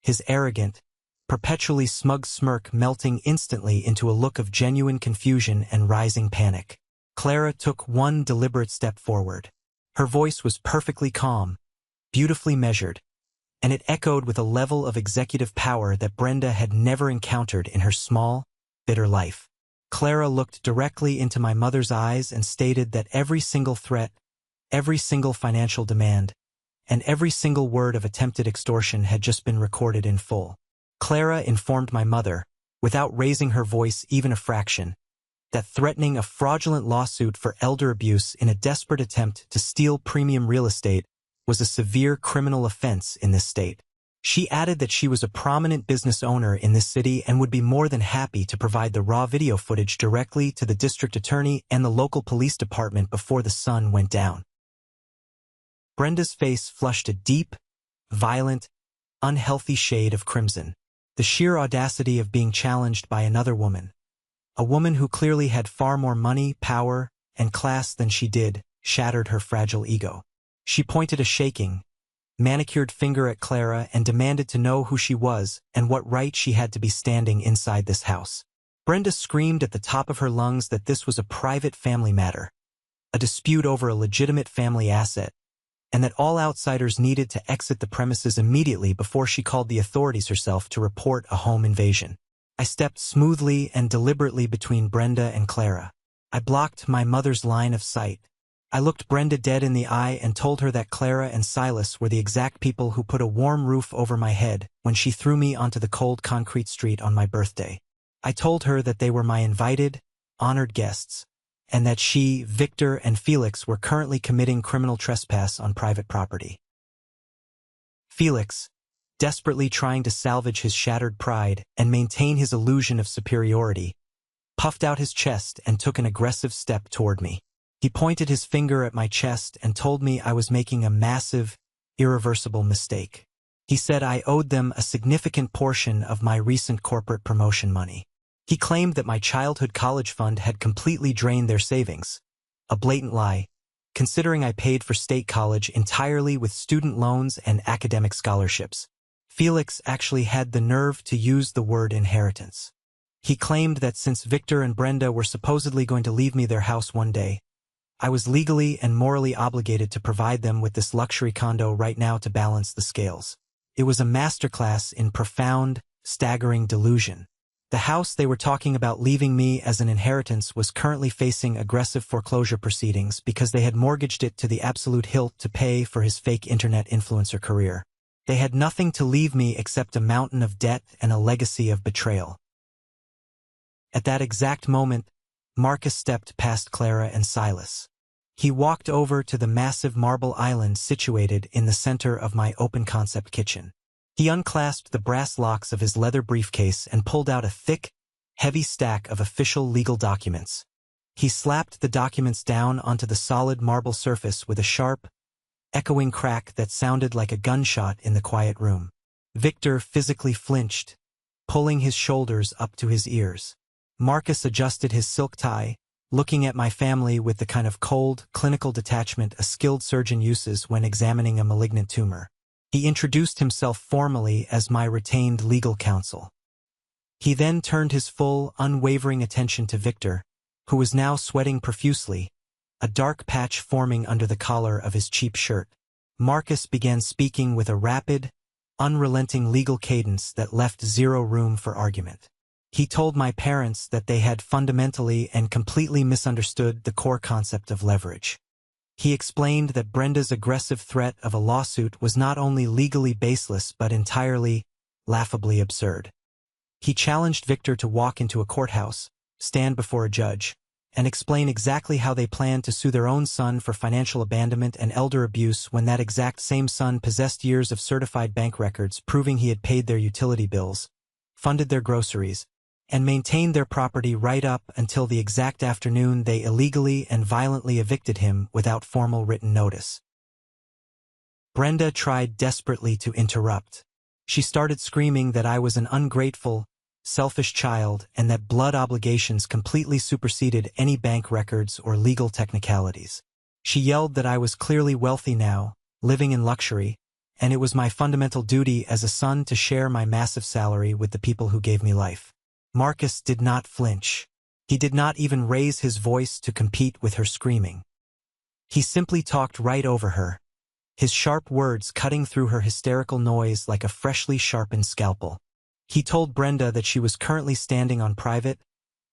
his arrogant, perpetually smug smirk melting instantly into a look of genuine confusion and rising panic. Clara took one deliberate step forward. Her voice was perfectly calm, beautifully measured, and it echoed with a level of executive power that Brenda had never encountered in her small, bitter life. Clara looked directly into my mother's eyes and stated that every single threat, every single financial demand, and every single word of attempted extortion had just been recorded in full. Clara informed my mother, without raising her voice even a fraction, that threatening a fraudulent lawsuit for elder abuse in a desperate attempt to steal premium real estate was a severe criminal offense in this state. She added that she was a prominent business owner in this city and would be more than happy to provide the raw video footage directly to the district attorney and the local police department before the sun went down. Brenda's face flushed a deep, violent, unhealthy shade of crimson. The sheer audacity of being challenged by another woman, a woman who clearly had far more money, power, and class than she did, shattered her fragile ego. She pointed a shaking, manicured finger at Clara and demanded to know who she was and what right she had to be standing inside this house. Brenda screamed at the top of her lungs that this was a private family matter, a dispute over a legitimate family asset, and that all outsiders needed to exit the premises immediately before she called the authorities herself to report a home invasion. I stepped smoothly and deliberately between Brenda and Clara. I blocked my mother's line of sight. I looked Brenda dead in the eye and told her that Clara and Silas were the exact people who put a warm roof over my head when she threw me onto the cold concrete street on my birthday. I told her that they were my invited, honored guests, and that she, Victor, and Felix were currently committing criminal trespass on private property. Felix, desperately trying to salvage his shattered pride and maintain his illusion of superiority, puffed out his chest and took an aggressive step toward me. He pointed his finger at my chest and told me I was making a massive, irreversible mistake. He said I owed them a significant portion of my recent corporate promotion money. He claimed that my childhood college fund had completely drained their savings, a blatant lie, considering I paid for state college entirely with student loans and academic scholarships. Felix actually had the nerve to use the word inheritance. He claimed that since Victor and Brenda were supposedly going to leave me their house one day, I was legally and morally obligated to provide them with this luxury condo right now to balance the scales. It was a masterclass in profound, staggering delusion. The house they were talking about leaving me as an inheritance was currently facing aggressive foreclosure proceedings because they had mortgaged it to the absolute hilt to pay for his fake internet influencer career. They had nothing to leave me except a mountain of debt and a legacy of betrayal. At that exact moment, Marcus stepped past Clara and Silas. He walked over to the massive marble island situated in the center of my open-concept kitchen. He unclasped the brass locks of his leather briefcase and pulled out a thick, heavy stack of official legal documents. He slapped the documents down onto the solid marble surface with a sharp, echoing crack that sounded like a gunshot in the quiet room. Victor physically flinched, pulling his shoulders up to his ears. Marcus adjusted his silk tie, looking at my family with the kind of cold, clinical detachment a skilled surgeon uses when examining a malignant tumor. He introduced himself formally as my retained legal counsel. He then turned his full, unwavering attention to Victor, who was now sweating profusely, a dark patch forming under the collar of his cheap shirt. Marcus began speaking with a rapid, unrelenting legal cadence that left zero room for argument. He told my parents that they had fundamentally and completely misunderstood the core concept of leverage. He explained that Brenda's aggressive threat of a lawsuit was not only legally baseless but entirely, laughably absurd. He challenged Victor to walk into a courthouse, stand before a judge, and explain exactly how they planned to sue their own son for financial abandonment and elder abuse when that exact same son possessed years of certified bank records proving he had paid their utility bills, funded their groceries, and maintained their property right up until the exact afternoon they illegally and violently evicted him without formal written notice. Brenda tried desperately to interrupt. She started screaming that I was an ungrateful, selfish child and that blood obligations completely superseded any bank records or legal technicalities. She yelled that I was clearly wealthy now, living in luxury, and it was my fundamental duty as a son to share my massive salary with the people who gave me life. Marcus did not flinch. He did not even raise his voice to compete with her screaming. He simply talked right over her, his sharp words cutting through her hysterical noise like a freshly sharpened scalpel. He told Brenda that she was currently standing on private,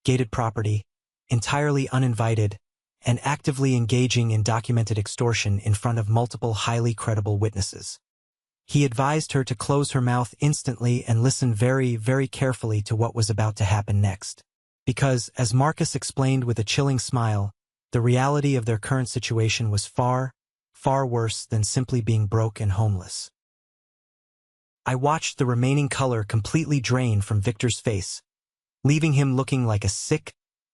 gated property, entirely uninvited, and actively engaging in documented extortion in front of multiple highly credible witnesses. He advised her to close her mouth instantly and listen very, very carefully to what was about to happen next. Because, as Marcus explained with a chilling smile, the reality of their current situation was far, far worse than simply being broke and homeless. I watched the remaining color completely drain from Victor's face, leaving him looking like a sick,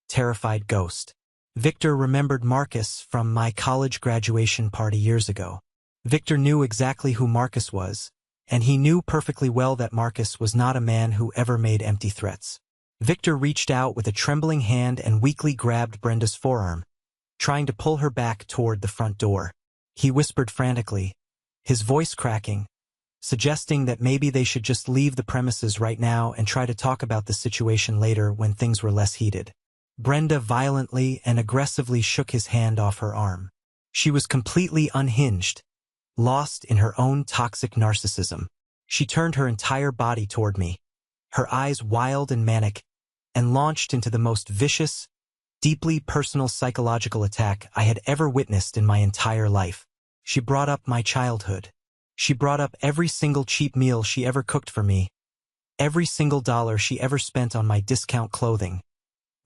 terrified ghost. Victor remembered Marcus from my college graduation party years ago. Victor knew exactly who Marcus was, and he knew perfectly well that Marcus was not a man who ever made empty threats. Victor reached out with a trembling hand and weakly grabbed Brenda's forearm, trying to pull her back toward the front door. He whispered frantically, his voice cracking, suggesting that maybe they should just leave the premises right now and try to talk about the situation later when things were less heated. Brenda violently and aggressively shook his hand off her arm. She was completely unhinged, lost in her own toxic narcissism. She turned her entire body toward me, her eyes wild and manic, and launched into the most vicious, deeply personal psychological attack I had ever witnessed in my entire life. She brought up my childhood. She brought up every single cheap meal she ever cooked for me, every single dollar she ever spent on my discount clothing,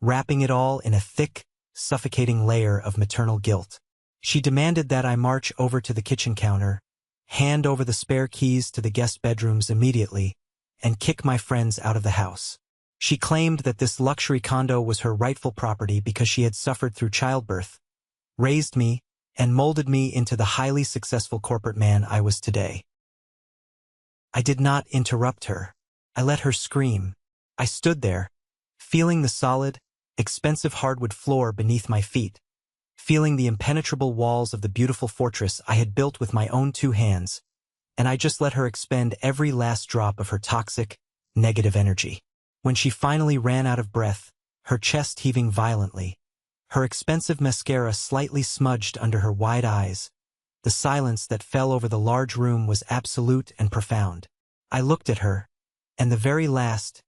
wrapping it all in a thick, suffocating layer of maternal guilt. She demanded that I march over to the kitchen counter, hand over the spare keys to the guest bedrooms immediately, and kick my friends out of the house. She claimed that this luxury condo was her rightful property because she had suffered through childbirth, raised me, and molded me into the highly successful corporate man I was today. I did not interrupt her. I let her scream. I stood there, feeling the solid, expensive hardwood floor beneath my feet, feeling the impenetrable walls of the beautiful fortress I had built with my own two hands, and I just let her expend every last drop of her toxic, negative energy. When she finally ran out of breath, her chest heaving violently, her expensive mascara slightly smudged under her wide eyes, the silence that fell over the large room was absolute and profound. I looked at her, and the very last,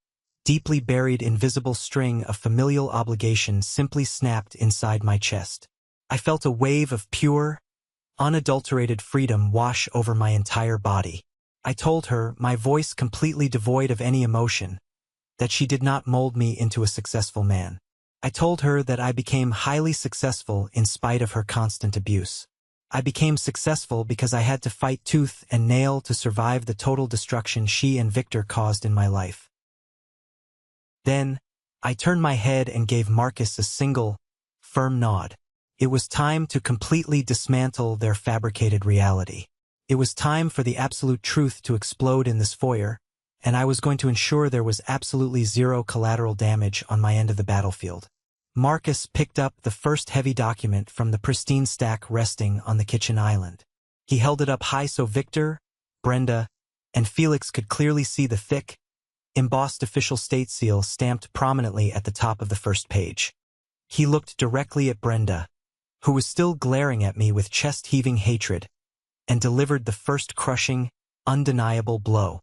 deeply buried invisible string of familial obligation simply snapped inside my chest. I felt a wave of pure, unadulterated freedom wash over my entire body. I told her, my voice completely devoid of any emotion, that she did not mold me into a successful man. I told her that I became highly successful in spite of her constant abuse. I became successful because I had to fight tooth and nail to survive the total destruction she and Victor caused in my life. Then, I turned my head and gave Marcus a single, firm nod. It was time to completely dismantle their fabricated reality. It was time for the absolute truth to explode in this foyer, and I was going to ensure there was absolutely zero collateral damage on my end of the battlefield. Marcus picked up the first heavy document from the pristine stack resting on the kitchen island. He held it up high so Victor, Brenda, and Felix could clearly see the thick, embossed official state seal stamped prominently at the top of the first page. He looked directly at Brenda, who was still glaring at me with chest-heaving hatred, and delivered the first crushing, undeniable blow.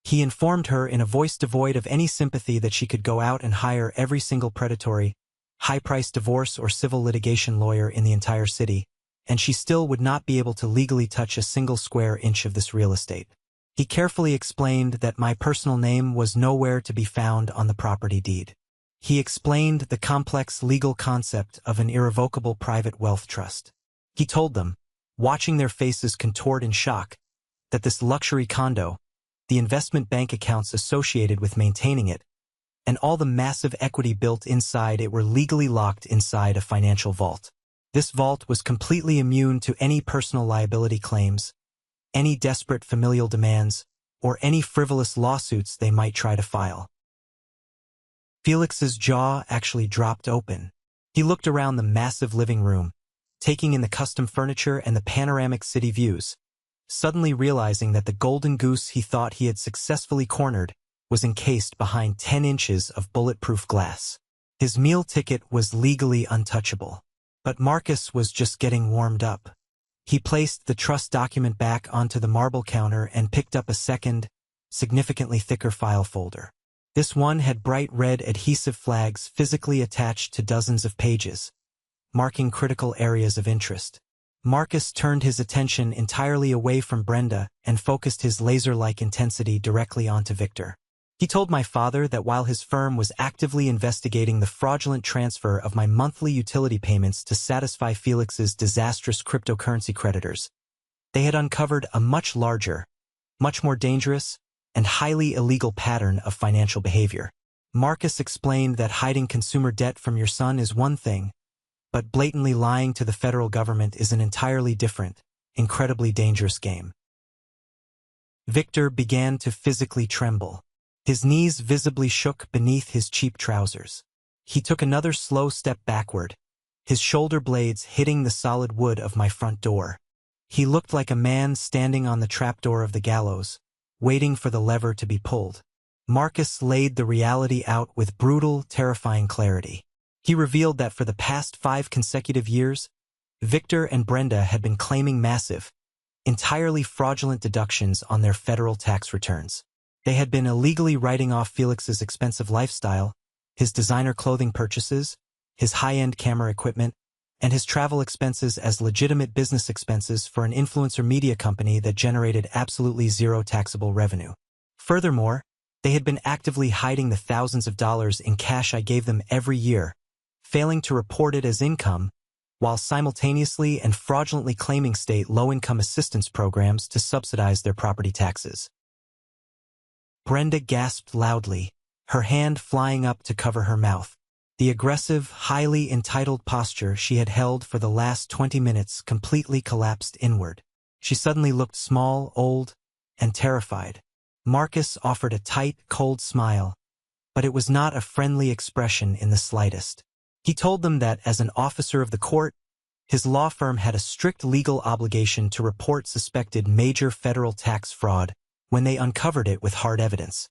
He informed her in a voice devoid of any sympathy that she could go out and hire every single predatory, high-priced divorce or civil litigation lawyer in the entire city, and she still would not be able to legally touch a single square inch of this real estate. He carefully explained that my personal name was nowhere to be found on the property deed. He explained the complex legal concept of an irrevocable private wealth trust. He told them, watching their faces contort in shock, that this luxury condo, the investment bank accounts associated with maintaining it, and all the massive equity built inside it were legally locked inside a financial vault. This vault was completely immune to any personal liability claims, any desperate familial demands, or any frivolous lawsuits they might try to file. Felix's jaw actually dropped open. He looked around the massive living room, taking in the custom furniture and the panoramic city views, suddenly realizing that the golden goose he thought he had successfully cornered was encased behind 10 inches of bulletproof glass. His meal ticket was legally untouchable. But Marcus was just getting warmed up. He placed the trust document back onto the marble counter and picked up a second, significantly thicker file folder. This one had bright red adhesive flags physically attached to dozens of pages, marking critical areas of interest. Marcus turned his attention entirely away from Brenda and focused his laser-like intensity directly onto Victor. He told my father that while his firm was actively investigating the fraudulent transfer of my monthly utility payments to satisfy Felix's disastrous cryptocurrency creditors, they had uncovered a much larger, much more dangerous, and highly illegal pattern of financial behavior. Marcus explained that hiding consumer debt from your son is one thing, but blatantly lying to the federal government is an entirely different, incredibly dangerous game. Victor began to physically tremble. His knees visibly shook beneath his cheap trousers. He took another slow step backward, his shoulder blades hitting the solid wood of my front door. He looked like a man standing on the trapdoor of the gallows, waiting for the lever to be pulled. Marcus laid the reality out with brutal, terrifying clarity. He revealed that for the past 5 consecutive years, Victor and Brenda had been claiming massive, entirely fraudulent deductions on their federal tax returns. They had been illegally writing off Felix's expensive lifestyle, his designer clothing purchases, his high-end camera equipment, and his travel expenses as legitimate business expenses for an influencer media company that generated absolutely zero taxable revenue. Furthermore, they had been actively hiding the thousands of dollars in cash I gave them every year, failing to report it as income, while simultaneously and fraudulently claiming state low-income assistance programs to subsidize their property taxes. Brenda gasped loudly, her hand flying up to cover her mouth. The aggressive, highly entitled posture she had held for the last 20 minutes completely collapsed inward. She suddenly looked small, old, and terrified. Marcus offered a tight, cold smile, but it was not a friendly expression in the slightest. He told them that as an officer of the court, his law firm had a strict legal obligation to report suspected major federal tax fraud when they uncovered it with hard evidence.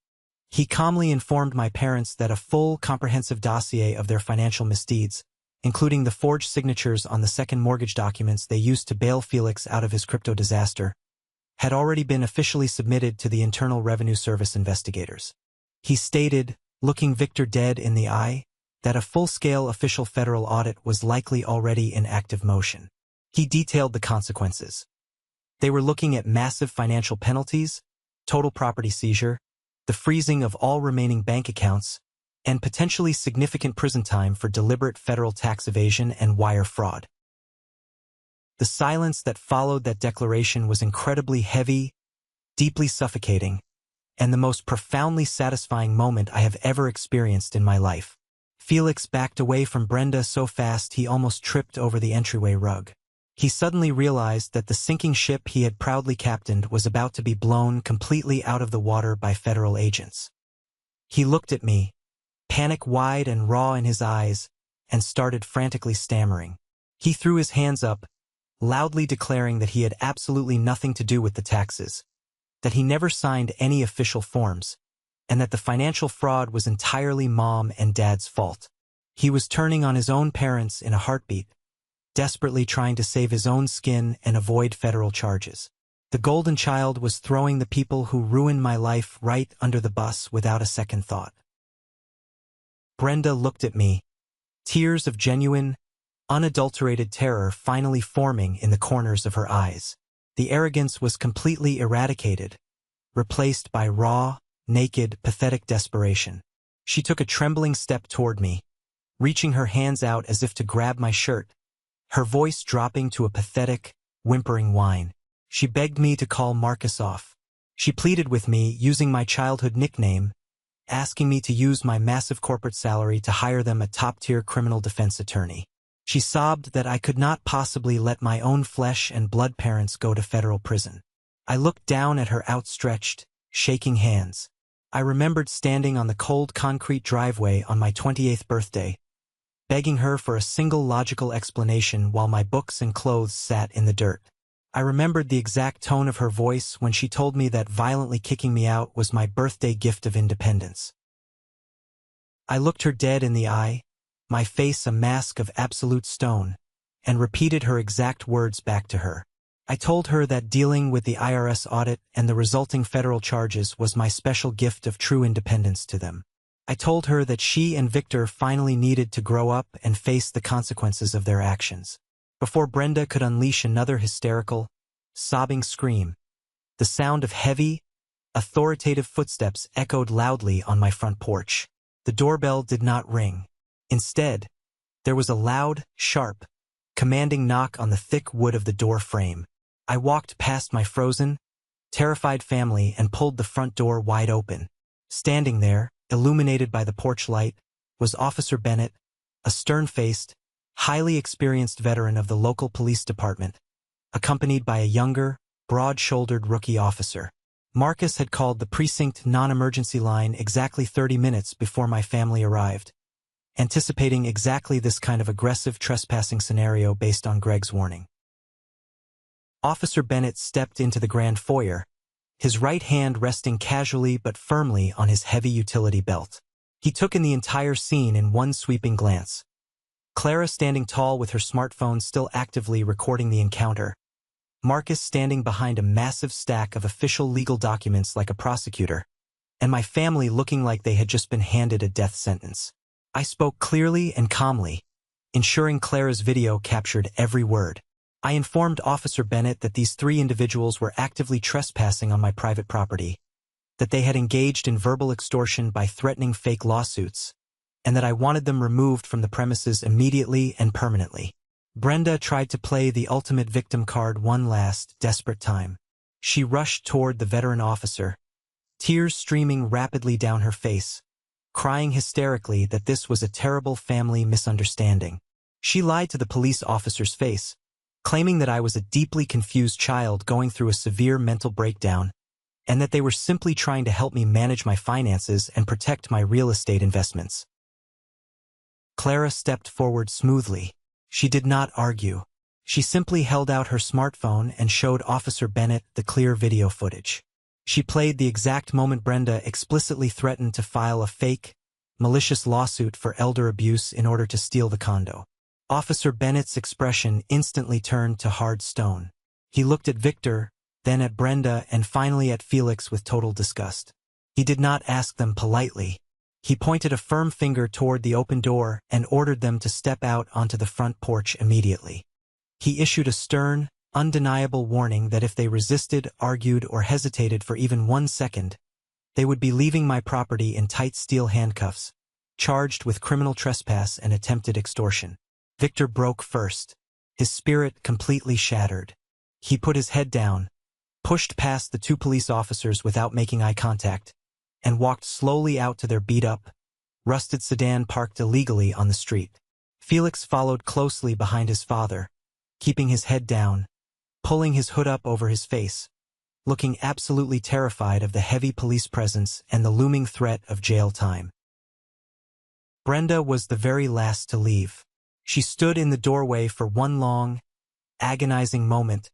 He calmly informed my parents that a full, comprehensive dossier of their financial misdeeds, including the forged signatures on the second mortgage documents they used to bail Felix out of his crypto disaster, had already been officially submitted to the Internal Revenue Service investigators. He stated, looking Victor dead in the eye, that a full-scale official federal audit was likely already in active motion. He detailed the consequences. They were looking at massive financial penalties, total property seizure, the freezing of all remaining bank accounts, and potentially significant prison time for deliberate federal tax evasion and wire fraud. The silence that followed that declaration was incredibly heavy, deeply suffocating, and the most profoundly satisfying moment I have ever experienced in my life. Felix backed away from Brenda so fast he almost tripped over the entryway rug. He suddenly realized that the sinking ship he had proudly captained was about to be blown completely out of the water by federal agents. He looked at me, panic wide and raw in his eyes, and started frantically stammering. He threw his hands up, loudly declaring that he had absolutely nothing to do with the taxes, that he never signed any official forms, and that the financial fraud was entirely Mom and Dad's fault. He was turning on his own parents in a heartbeat, desperately trying to save his own skin and avoid federal charges. The golden child was throwing the people who ruined my life right under the bus without a second thought. Brenda looked at me, tears of genuine, unadulterated terror finally forming in the corners of her eyes. The arrogance was completely eradicated, replaced by raw, naked, pathetic desperation. She took a trembling step toward me, reaching her hands out as if to grab my shirt, her voice dropping to a pathetic, whimpering whine. She begged me to call Marcus off. She pleaded with me using my childhood nickname, asking me to use my massive corporate salary to hire them a top-tier criminal defense attorney. She sobbed that I could not possibly let my own flesh and blood parents go to federal prison. I looked down at her outstretched, shaking hands. I remembered standing on the cold concrete driveway on my 28th birthday, begging her for a single logical explanation while my books and clothes sat in the dirt. I remembered the exact tone of her voice when she told me that violently kicking me out was my birthday gift of independence. I looked her dead in the eye, my face a mask of absolute stone, and repeated her exact words back to her. I told her that dealing with the IRS audit and the resulting federal charges was my special gift of true independence to them. I told her that she and Victor finally needed to grow up and face the consequences of their actions. Before Brenda could unleash another hysterical, sobbing scream, the sound of heavy, authoritative footsteps echoed loudly on my front porch. The doorbell did not ring. Instead, there was a loud, sharp, commanding knock on the thick wood of the door frame. I walked past my frozen, terrified family and pulled the front door wide open. Standing there, illuminated by the porch light, was Officer Bennett, a stern-faced, highly experienced veteran of the local police department, accompanied by a younger, broad-shouldered rookie officer. Marcus had called the precinct non-emergency line exactly 30 minutes before my family arrived, anticipating exactly this kind of aggressive trespassing scenario based on Greg's warning. Officer Bennett stepped into the grand foyer, his right hand resting casually but firmly on his heavy utility belt. He took in the entire scene in one sweeping glance. Clara standing tall with her smartphone still actively recording the encounter, Marcus standing behind a massive stack of official legal documents like a prosecutor, and my family looking like they had just been handed a death sentence. I spoke clearly and calmly, ensuring Clara's video captured every word. I informed Officer Bennett that these three individuals were actively trespassing on my private property, that they had engaged in verbal extortion by threatening fake lawsuits, and that I wanted them removed from the premises immediately and permanently. Brenda tried to play the ultimate victim card one last, desperate time. She rushed toward the veteran officer, tears streaming rapidly down her face, crying hysterically that this was a terrible family misunderstanding. She lied to the police officer's face, claiming that I was a deeply confused child going through a severe mental breakdown, and that they were simply trying to help me manage my finances and protect my real estate investments. Clara stepped forward smoothly. She did not argue. She simply held out her smartphone and showed Officer Bennett the clear video footage. She played the exact moment Brenda explicitly threatened to file a fake, malicious lawsuit for elder abuse in order to steal the condo. Officer Bennett's expression instantly turned to hard stone. He looked at Victor, then at Brenda, and finally at Felix with total disgust. He did not ask them politely. He pointed a firm finger toward the open door and ordered them to step out onto the front porch immediately. He issued a stern, undeniable warning that if they resisted, argued, or hesitated for even 1 second, they would be leaving my property in tight steel handcuffs, charged with criminal trespass and attempted extortion. Victor broke first, his spirit completely shattered. He put his head down, pushed past the two police officers without making eye contact, and walked slowly out to their beat-up, rusted sedan parked illegally on the street. Felix followed closely behind his father, keeping his head down, pulling his hood up over his face, looking absolutely terrified of the heavy police presence and the looming threat of jail time. Brenda was the very last to leave. She stood in the doorway for one long, agonizing moment,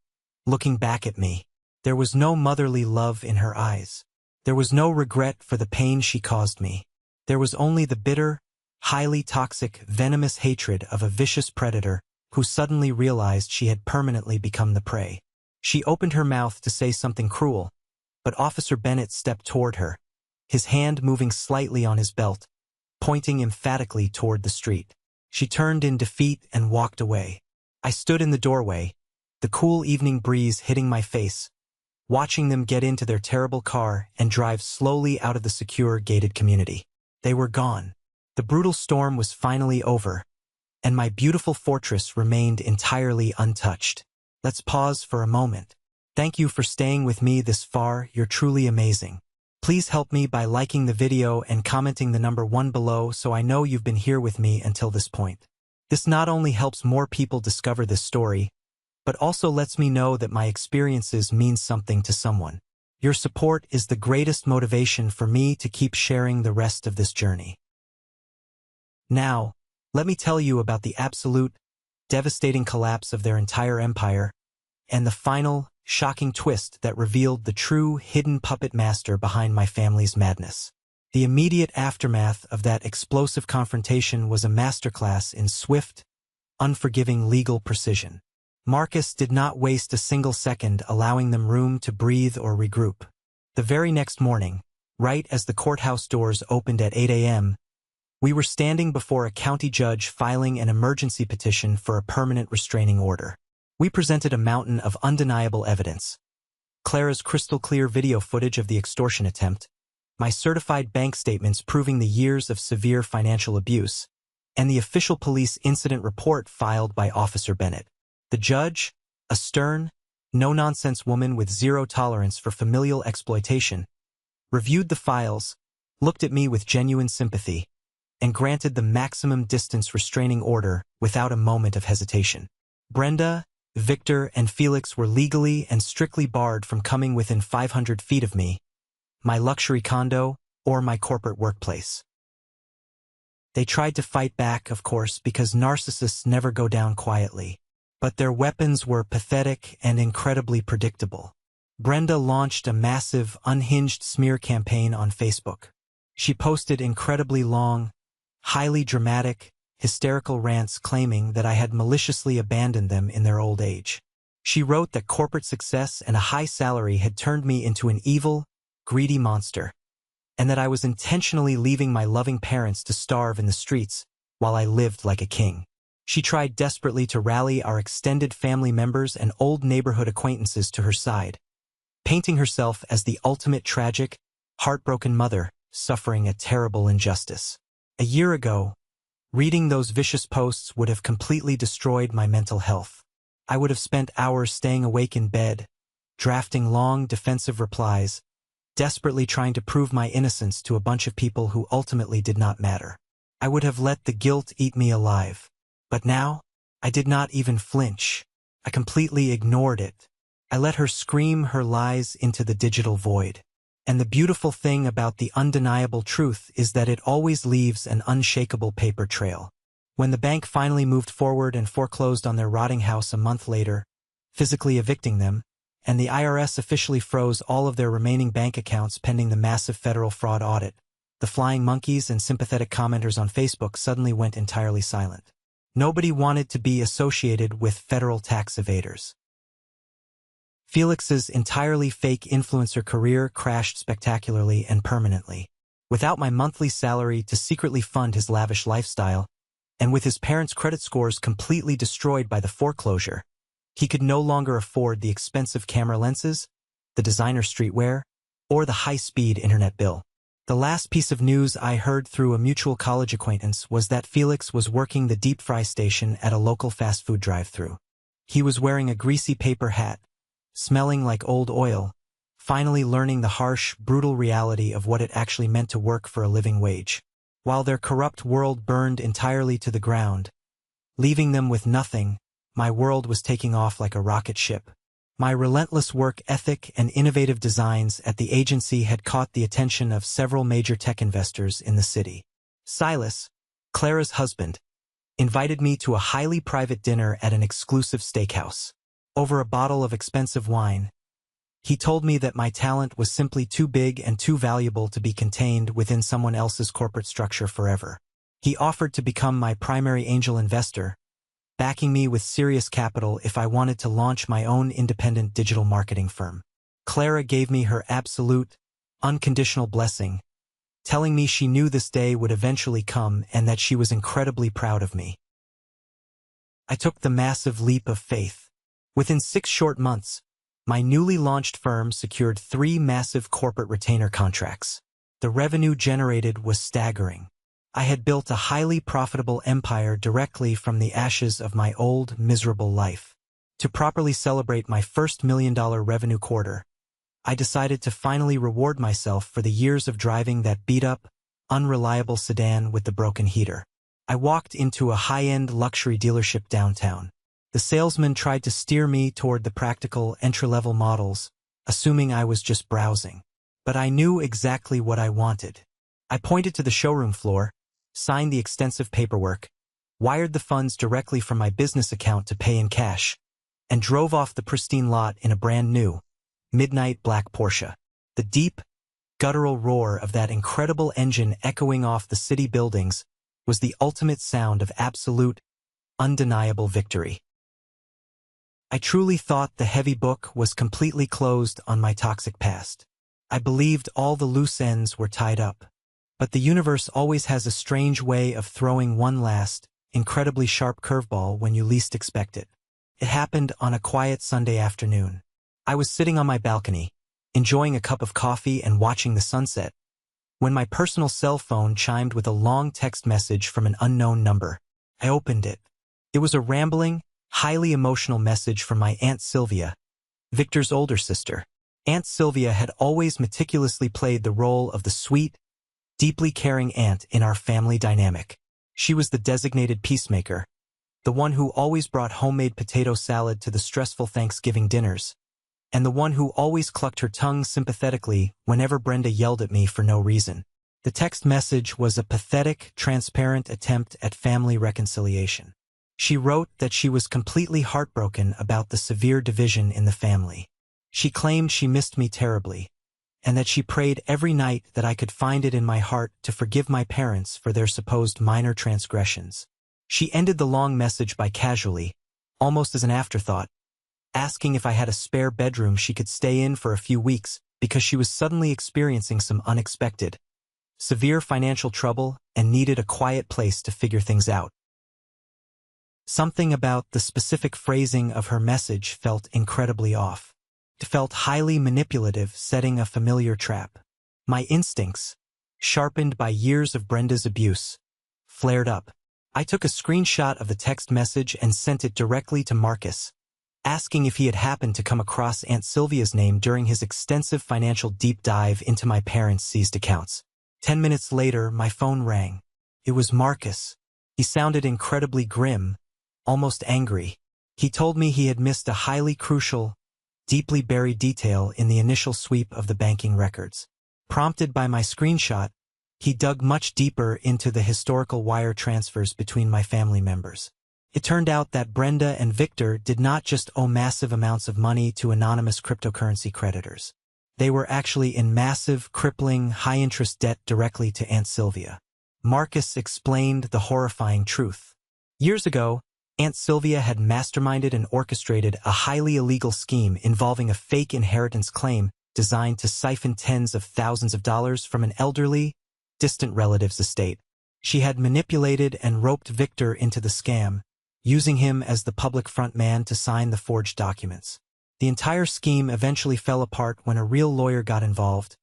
looking back at me. There was no motherly love in her eyes. There was no regret for the pain she caused me. There was only the bitter, highly toxic, venomous hatred of a vicious predator who suddenly realized she had permanently become the prey. She opened her mouth to say something cruel, but Officer Bennett stepped toward her, his hand moving slightly on his belt, pointing emphatically toward the street. She turned in defeat and walked away. I stood in the doorway, the cool evening breeze hitting my face, watching them get into their terrible car and drive slowly out of the secure, gated community. They were gone. The brutal storm was finally over, and my beautiful fortress remained entirely untouched. Let's pause for a moment. Thank you for staying with me this far. You're truly amazing. Please help me by liking the video and commenting the number 1 below so I know you've been here with me until this point. This not only helps more people discover this story, but also lets me know that my experiences mean something to someone. Your support is the greatest motivation for me to keep sharing the rest of this journey. Now, let me tell you about the absolute, devastating collapse of their entire empire, and the final, shocking twist that revealed the true, hidden puppet master behind my family's madness. The immediate aftermath of that explosive confrontation was a masterclass in swift, unforgiving legal precision. Marcus did not waste a single second allowing them room to breathe or regroup. The very next morning, right as the courthouse doors opened at 8 a.m., we were standing before a county judge filing an emergency petition for a permanent restraining order. We presented a mountain of undeniable evidence. Clara's crystal-clear video footage of the extortion attempt, my certified bank statements proving the years of severe financial abuse, and the official police incident report filed by Officer Bennett. The judge, a stern, no-nonsense woman with zero tolerance for familial exploitation, reviewed the files, looked at me with genuine sympathy, and granted the maximum distance restraining order without a moment of hesitation. Brenda, Victor, and Felix were legally and strictly barred from coming within 500 feet of me, my luxury condo, or my corporate workplace. They tried to fight back, of course, because narcissists never go down quietly. But their weapons were pathetic and incredibly predictable. Brenda launched a massive, unhinged smear campaign on Facebook. She posted incredibly long, highly dramatic, hysterical rants claiming that I had maliciously abandoned them in their old age. She wrote that corporate success and a high salary had turned me into an evil, greedy monster, and that I was intentionally leaving my loving parents to starve in the streets while I lived like a king. She tried desperately to rally our extended family members and old neighborhood acquaintances to her side, painting herself as the ultimate tragic, heartbroken mother suffering a terrible injustice. A year ago, reading those vicious posts would have completely destroyed my mental health. I would have spent hours staying awake in bed, drafting long, defensive replies, desperately trying to prove my innocence to a bunch of people who ultimately did not matter. I would have let the guilt eat me alive. But now, I did not even flinch. I completely ignored it. I let her scream her lies into the digital void. And the beautiful thing about the undeniable truth is that it always leaves an unshakable paper trail. When the bank finally moved forward and foreclosed on their rotting house a month later, physically evicting them, and the IRS officially froze all of their remaining bank accounts pending the massive federal fraud audit, the flying monkeys and sympathetic commenters on Facebook suddenly went entirely silent. Nobody wanted to be associated with federal tax evaders. Felix's entirely fake influencer career crashed spectacularly and permanently. Without my monthly salary to secretly fund his lavish lifestyle, and with his parents' credit scores completely destroyed by the foreclosure, he could no longer afford the expensive camera lenses, the designer streetwear, or the high-speed internet bill. The last piece of news I heard through a mutual college acquaintance was that Felix was working the deep fry station at a local fast food drive-thru. He was wearing a greasy paper hat, smelling like old oil, finally learning the harsh, brutal reality of what it actually meant to work for a living wage. While their corrupt world burned entirely to the ground, leaving them with nothing, my world was taking off like a rocket ship. My relentless work ethic and innovative designs at the agency had caught the attention of several major tech investors in the city. Silas, Clara's husband, invited me to a highly private dinner at an exclusive steakhouse. Over a bottle of expensive wine, he told me that my talent was simply too big and too valuable to be contained within someone else's corporate structure forever. He offered to become my primary angel investor, backing me with serious capital if I wanted to launch my own independent digital marketing firm. Clara gave me her absolute, unconditional blessing, telling me she knew this day would eventually come and that she was incredibly proud of me. I took the massive leap of faith. Within 6 short months, my newly launched firm secured 3 massive corporate retainer contracts. The revenue generated was staggering. I had built a highly profitable empire directly from the ashes of my old, miserable life. To properly celebrate my first $1 million revenue quarter, I decided to finally reward myself for the years of driving that beat-up, unreliable sedan with the broken heater. I walked into a high-end luxury dealership downtown. The salesman tried to steer me toward the practical, entry-level models, assuming I was just browsing. But I knew exactly what I wanted. I pointed to the showroom floor, signed the extensive paperwork, wired the funds directly from my business account to pay in cash, and drove off the pristine lot in a brand-new, midnight black Porsche. The deep, guttural roar of that incredible engine echoing off the city buildings was the ultimate sound of absolute, undeniable victory. I truly thought the heavy book was completely closed on my toxic past. I believed all the loose ends were tied up. But the universe always has a strange way of throwing one last, incredibly sharp curveball when you least expect it. It happened on a quiet Sunday afternoon. I was sitting on my balcony, enjoying a cup of coffee and watching the sunset, when my personal cell phone chimed with a long text message from an unknown number. I opened it. It was a rambling, highly emotional message from my Aunt Sylvia, Victor's older sister. Aunt Sylvia had always meticulously played the role of the sweet, deeply caring aunt in our family dynamic. She was the designated peacemaker, the one who always brought homemade potato salad to the stressful Thanksgiving dinners, and the one who always clucked her tongue sympathetically whenever Brenda yelled at me for no reason. The text message was a pathetic, transparent attempt at family reconciliation. She wrote that she was completely heartbroken about the severe division in the family. She claimed she missed me terribly, and that she prayed every night that I could find it in my heart to forgive my parents for their supposed minor transgressions. She ended the long message by casually, almost as an afterthought, asking if I had a spare bedroom she could stay in for a few weeks because she was suddenly experiencing some unexpected, severe financial trouble and needed a quiet place to figure things out. Something about the specific phrasing of her message felt incredibly off. It felt highly manipulative, setting a familiar trap. My instincts, sharpened by years of Brenda's abuse, flared up. I took a screenshot of the text message and sent it directly to Marcus, asking if he had happened to come across Aunt Sylvia's name during his extensive financial deep dive into my parents' seized accounts. 10 minutes later, my phone rang. It was Marcus. He sounded incredibly grim, almost angry. He told me he had missed a highly crucial, deeply buried detail in the initial sweep of the banking records. Prompted by my screenshot, he dug much deeper into the historical wire transfers between my family members. It turned out that Brenda and Victor did not just owe massive amounts of money to anonymous cryptocurrency creditors. They were actually in massive, crippling, high-interest debt directly to Aunt Sylvia. Marcus explained the horrifying truth. Years ago, Aunt Sylvia had masterminded and orchestrated a highly illegal scheme involving a fake inheritance claim designed to siphon tens of thousands of dollars from an elderly, distant relative's estate. She had manipulated and roped Victor into the scam, using him as the public front man to sign the forged documents. The entire scheme eventually fell apart when a real lawyer got involved,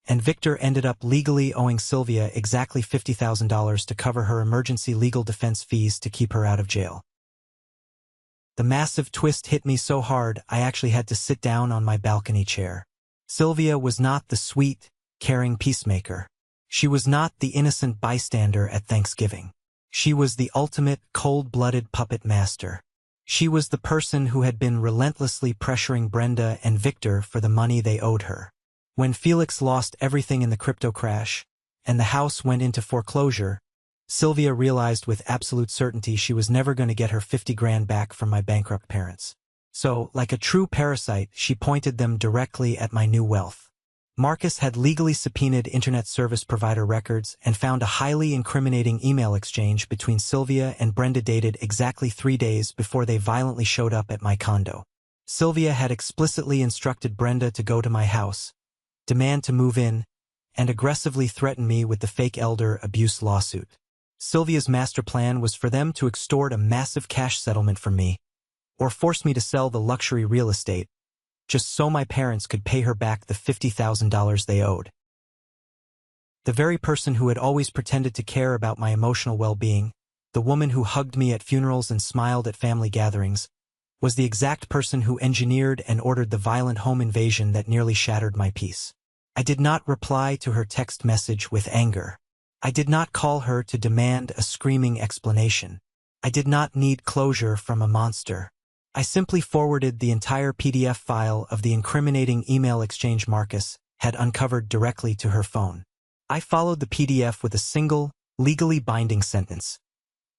and Victor ended up legally owing Sylvia exactly $50,000 to cover her emergency legal defense fees to keep her out of jail. The massive twist hit me so hard I actually had to sit down on my balcony chair. Sylvia was not the sweet, caring peacemaker. She was not the innocent bystander at Thanksgiving. She was the ultimate cold-blooded puppet master. She was the person who had been relentlessly pressuring Brenda and Victor for the money they owed her. When Felix lost everything in the crypto crash, and the house went into foreclosure, Sylvia realized with absolute certainty she was never going to get her 50 grand back from my bankrupt parents. So, like a true parasite, she pointed them directly at my new wealth. Marcus had legally subpoenaed internet service provider records and found a highly incriminating email exchange between Sylvia and Brenda dated exactly 3 days before they violently showed up at my condo. Sylvia had explicitly instructed Brenda to go to my house, demand to move in, and aggressively threaten me with the fake elder abuse lawsuit. Sylvia's master plan was for them to extort a massive cash settlement from me, or force me to sell the luxury real estate, just so my parents could pay her back the $50,000 they owed. The very person who had always pretended to care about my emotional well-being, the woman who hugged me at funerals and smiled at family gatherings, was the exact person who engineered and ordered the violent home invasion that nearly shattered my peace. I did not reply to her text message with anger. I did not call her to demand a screaming explanation. I did not need closure from a monster. I simply forwarded the entire PDF file of the incriminating email exchange Marcus had uncovered directly to her phone. I followed the PDF with a single, legally binding sentence.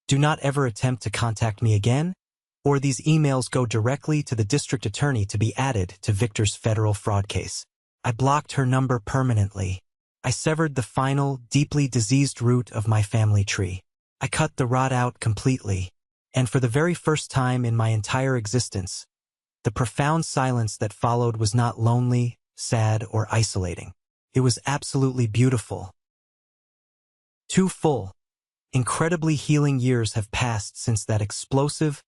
Do not ever attempt to contact me again, or these emails go directly to the district attorney to be added to Victor's federal fraud case. I blocked her number permanently. I severed the final, deeply diseased root of my family tree. I cut the rot out completely. And for the very first time in my entire existence, the profound silence that followed was not lonely, sad, or isolating. It was absolutely beautiful. 2 full, incredibly healing years have passed since that explosive,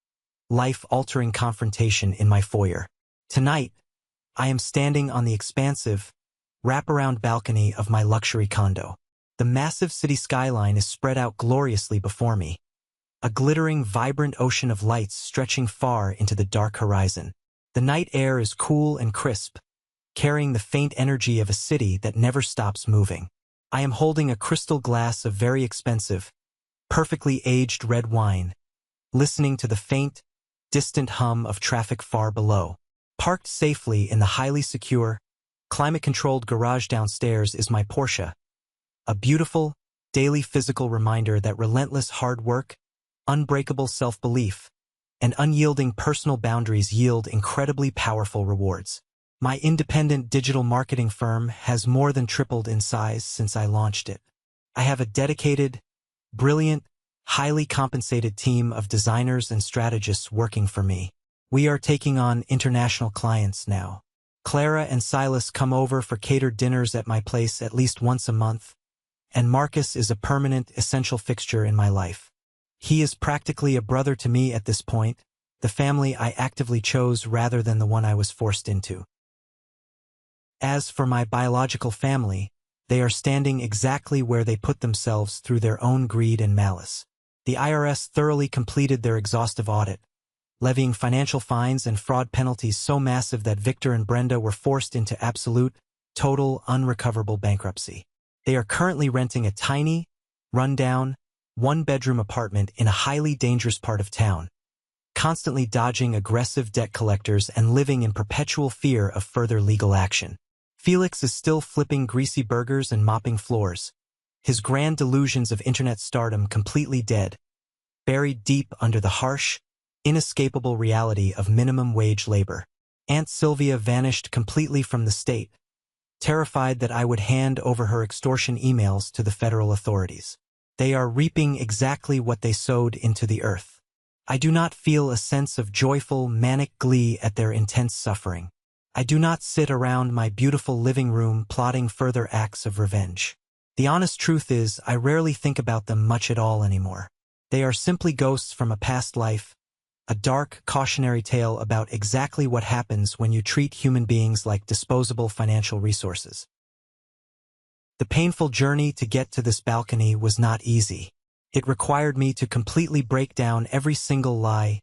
life-altering confrontation in my foyer. Tonight, I am standing on the expansive, wraparound balcony of my luxury condo. The massive city skyline is spread out gloriously before me. A glittering, vibrant ocean of lights stretching far into the dark horizon. The night air is cool and crisp, carrying the faint energy of a city that never stops moving. I am holding a crystal glass of very expensive, perfectly aged red wine, listening to the faint, distant hum of traffic far below. Parked safely in the highly secure, climate-controlled garage downstairs is my Porsche, a beautiful, daily physical reminder that relentless hard work, unbreakable self-belief, and unyielding personal boundaries yield incredibly powerful rewards. My independent digital marketing firm has more than tripled in size since I launched it. I have a dedicated, brilliant, highly compensated team of designers and strategists working for me. We are taking on international clients now. Clara and Silas come over for catered dinners at my place at least once a month, and Marcus is a permanent, essential fixture in my life. He is practically a brother to me at this point, the family I actively chose rather than the one I was forced into. As for my biological family, they are standing exactly where they put themselves through their own greed and malice. The IRS thoroughly completed their exhaustive audit, levying financial fines and fraud penalties so massive that Victor and Brenda were forced into absolute, total, unrecoverable bankruptcy. They are currently renting a tiny, run-down, 1-bedroom apartment in a highly dangerous part of town, constantly dodging aggressive debt collectors and living in perpetual fear of further legal action. Felix is still flipping greasy burgers and mopping floors, his grand delusions of internet stardom completely dead, buried deep under the harsh, inescapable reality of minimum wage labor. Aunt Sylvia vanished completely from the state, terrified that I would hand over her extortion emails to the federal authorities. They are reaping exactly what they sowed into the earth. I do not feel a sense of joyful, manic glee at their intense suffering. I do not sit around my beautiful living room plotting further acts of revenge. The honest truth is, I rarely think about them much at all anymore. They are simply ghosts from a past life, a dark, cautionary tale about exactly what happens when you treat human beings like disposable financial resources. The painful journey to get to this balcony was not easy. It required me to completely break down every single lie,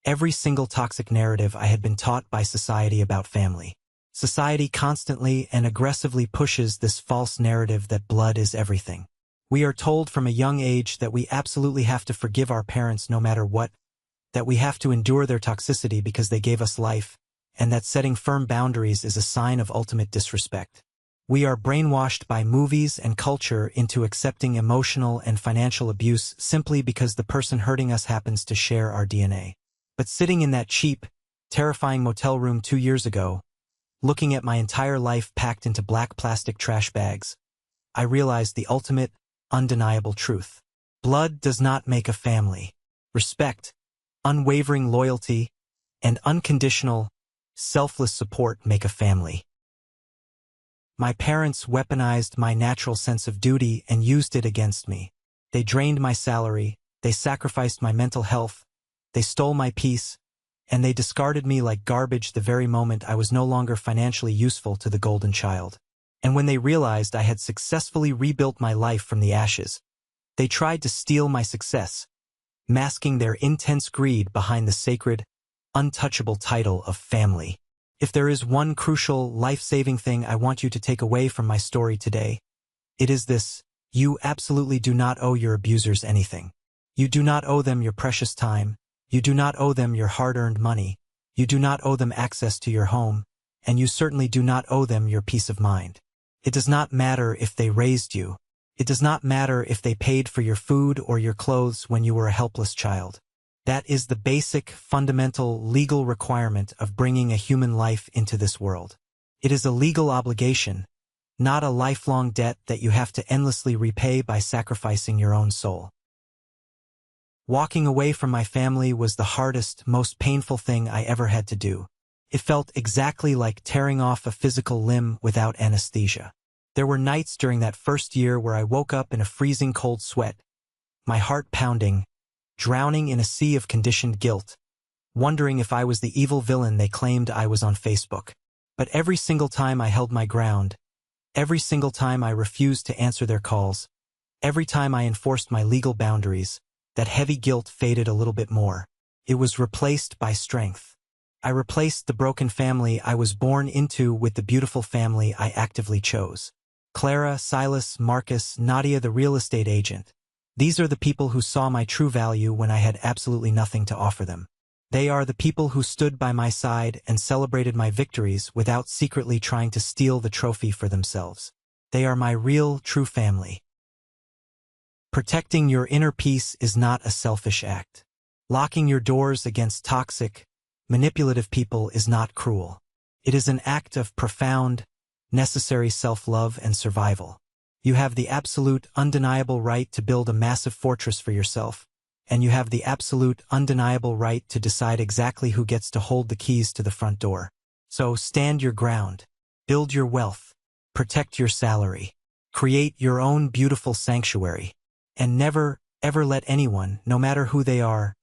every single toxic narrative I had been taught by society about family. Society constantly and aggressively pushes this false narrative that blood is everything. We are told from a young age that we absolutely have to forgive our parents no matter what, that we have to endure their toxicity because they gave us life, and that setting firm boundaries is a sign of ultimate disrespect. We are brainwashed by movies and culture into accepting emotional and financial abuse simply because the person hurting us happens to share our DNA. But sitting in that cheap, terrifying motel room 2 years ago, looking at my entire life packed into black plastic trash bags, I realized the ultimate, undeniable truth. Blood does not make a family. Respect, unwavering loyalty, and unconditional, selfless support make a family. My parents weaponized my natural sense of duty and used it against me. They drained my salary, they sacrificed my mental health, they stole my peace, and they discarded me like garbage the very moment I was no longer financially useful to the golden child. And when they realized I had successfully rebuilt my life from the ashes, they tried to steal my success, masking their intense greed behind the sacred, untouchable title of family. If there is one crucial, life-saving thing I want you to take away from my story today, it is this: you absolutely do not owe your abusers anything. You do not owe them your precious time, you do not owe them your hard-earned money, you do not owe them access to your home, and you certainly do not owe them your peace of mind. It does not matter if they raised you. It does not matter if they paid for your food or your clothes when you were a helpless child. That is the basic, fundamental, legal requirement of bringing a human life into this world. It is a legal obligation, not a lifelong debt that you have to endlessly repay by sacrificing your own soul. Walking away from my family was the hardest, most painful thing I ever had to do. It felt exactly like tearing off a physical limb without anesthesia. There were nights during that first year where I woke up in a freezing cold sweat, my heart pounding, drowning in a sea of conditioned guilt, wondering if I was the evil villain they claimed I was on Facebook. But every single time I held my ground, every single time I refused to answer their calls, every time I enforced my legal boundaries, that heavy guilt faded a little bit more. It was replaced by strength. I replaced the broken family I was born into with the beautiful family I actively chose. Clara, Silas, Marcus, Nadia the real estate agent. These are the people who saw my true value when I had absolutely nothing to offer them. They are the people who stood by my side and celebrated my victories without secretly trying to steal the trophy for themselves. They are my real, true family. Protecting your inner peace is not a selfish act. Locking your doors against toxic, manipulative people is not cruel. It is an act of profound, necessary self-love and survival. You have the absolute, undeniable right to build a massive fortress for yourself, and you have the absolute, undeniable right to decide exactly who gets to hold the keys to the front door. So stand your ground, build your wealth, protect your salary, create your own beautiful sanctuary, and never, ever let anyone, no matter who they are,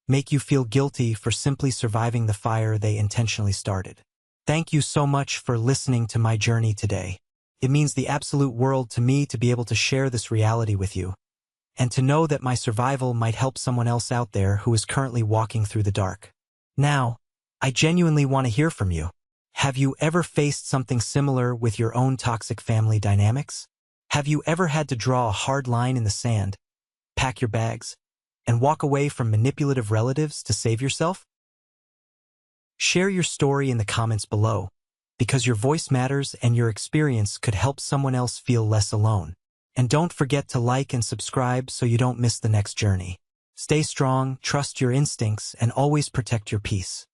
make you feel guilty for simply surviving the fire they intentionally started. Thank you so much for listening to my journey today. It means the absolute world to me to be able to share this reality with you, and to know that my survival might help someone else out there who is currently walking through the dark. Now, I genuinely want to hear from you. Have you ever faced something similar with your own toxic family dynamics? Have you ever had to draw a hard line in the sand, pack your bags, and walk away from manipulative relatives to save yourself? Share your story in the comments below, because your voice matters and your experience could help someone else feel less alone. And don't forget to like and subscribe so you don't miss the next journey. Stay strong, trust your instincts, and always protect your peace.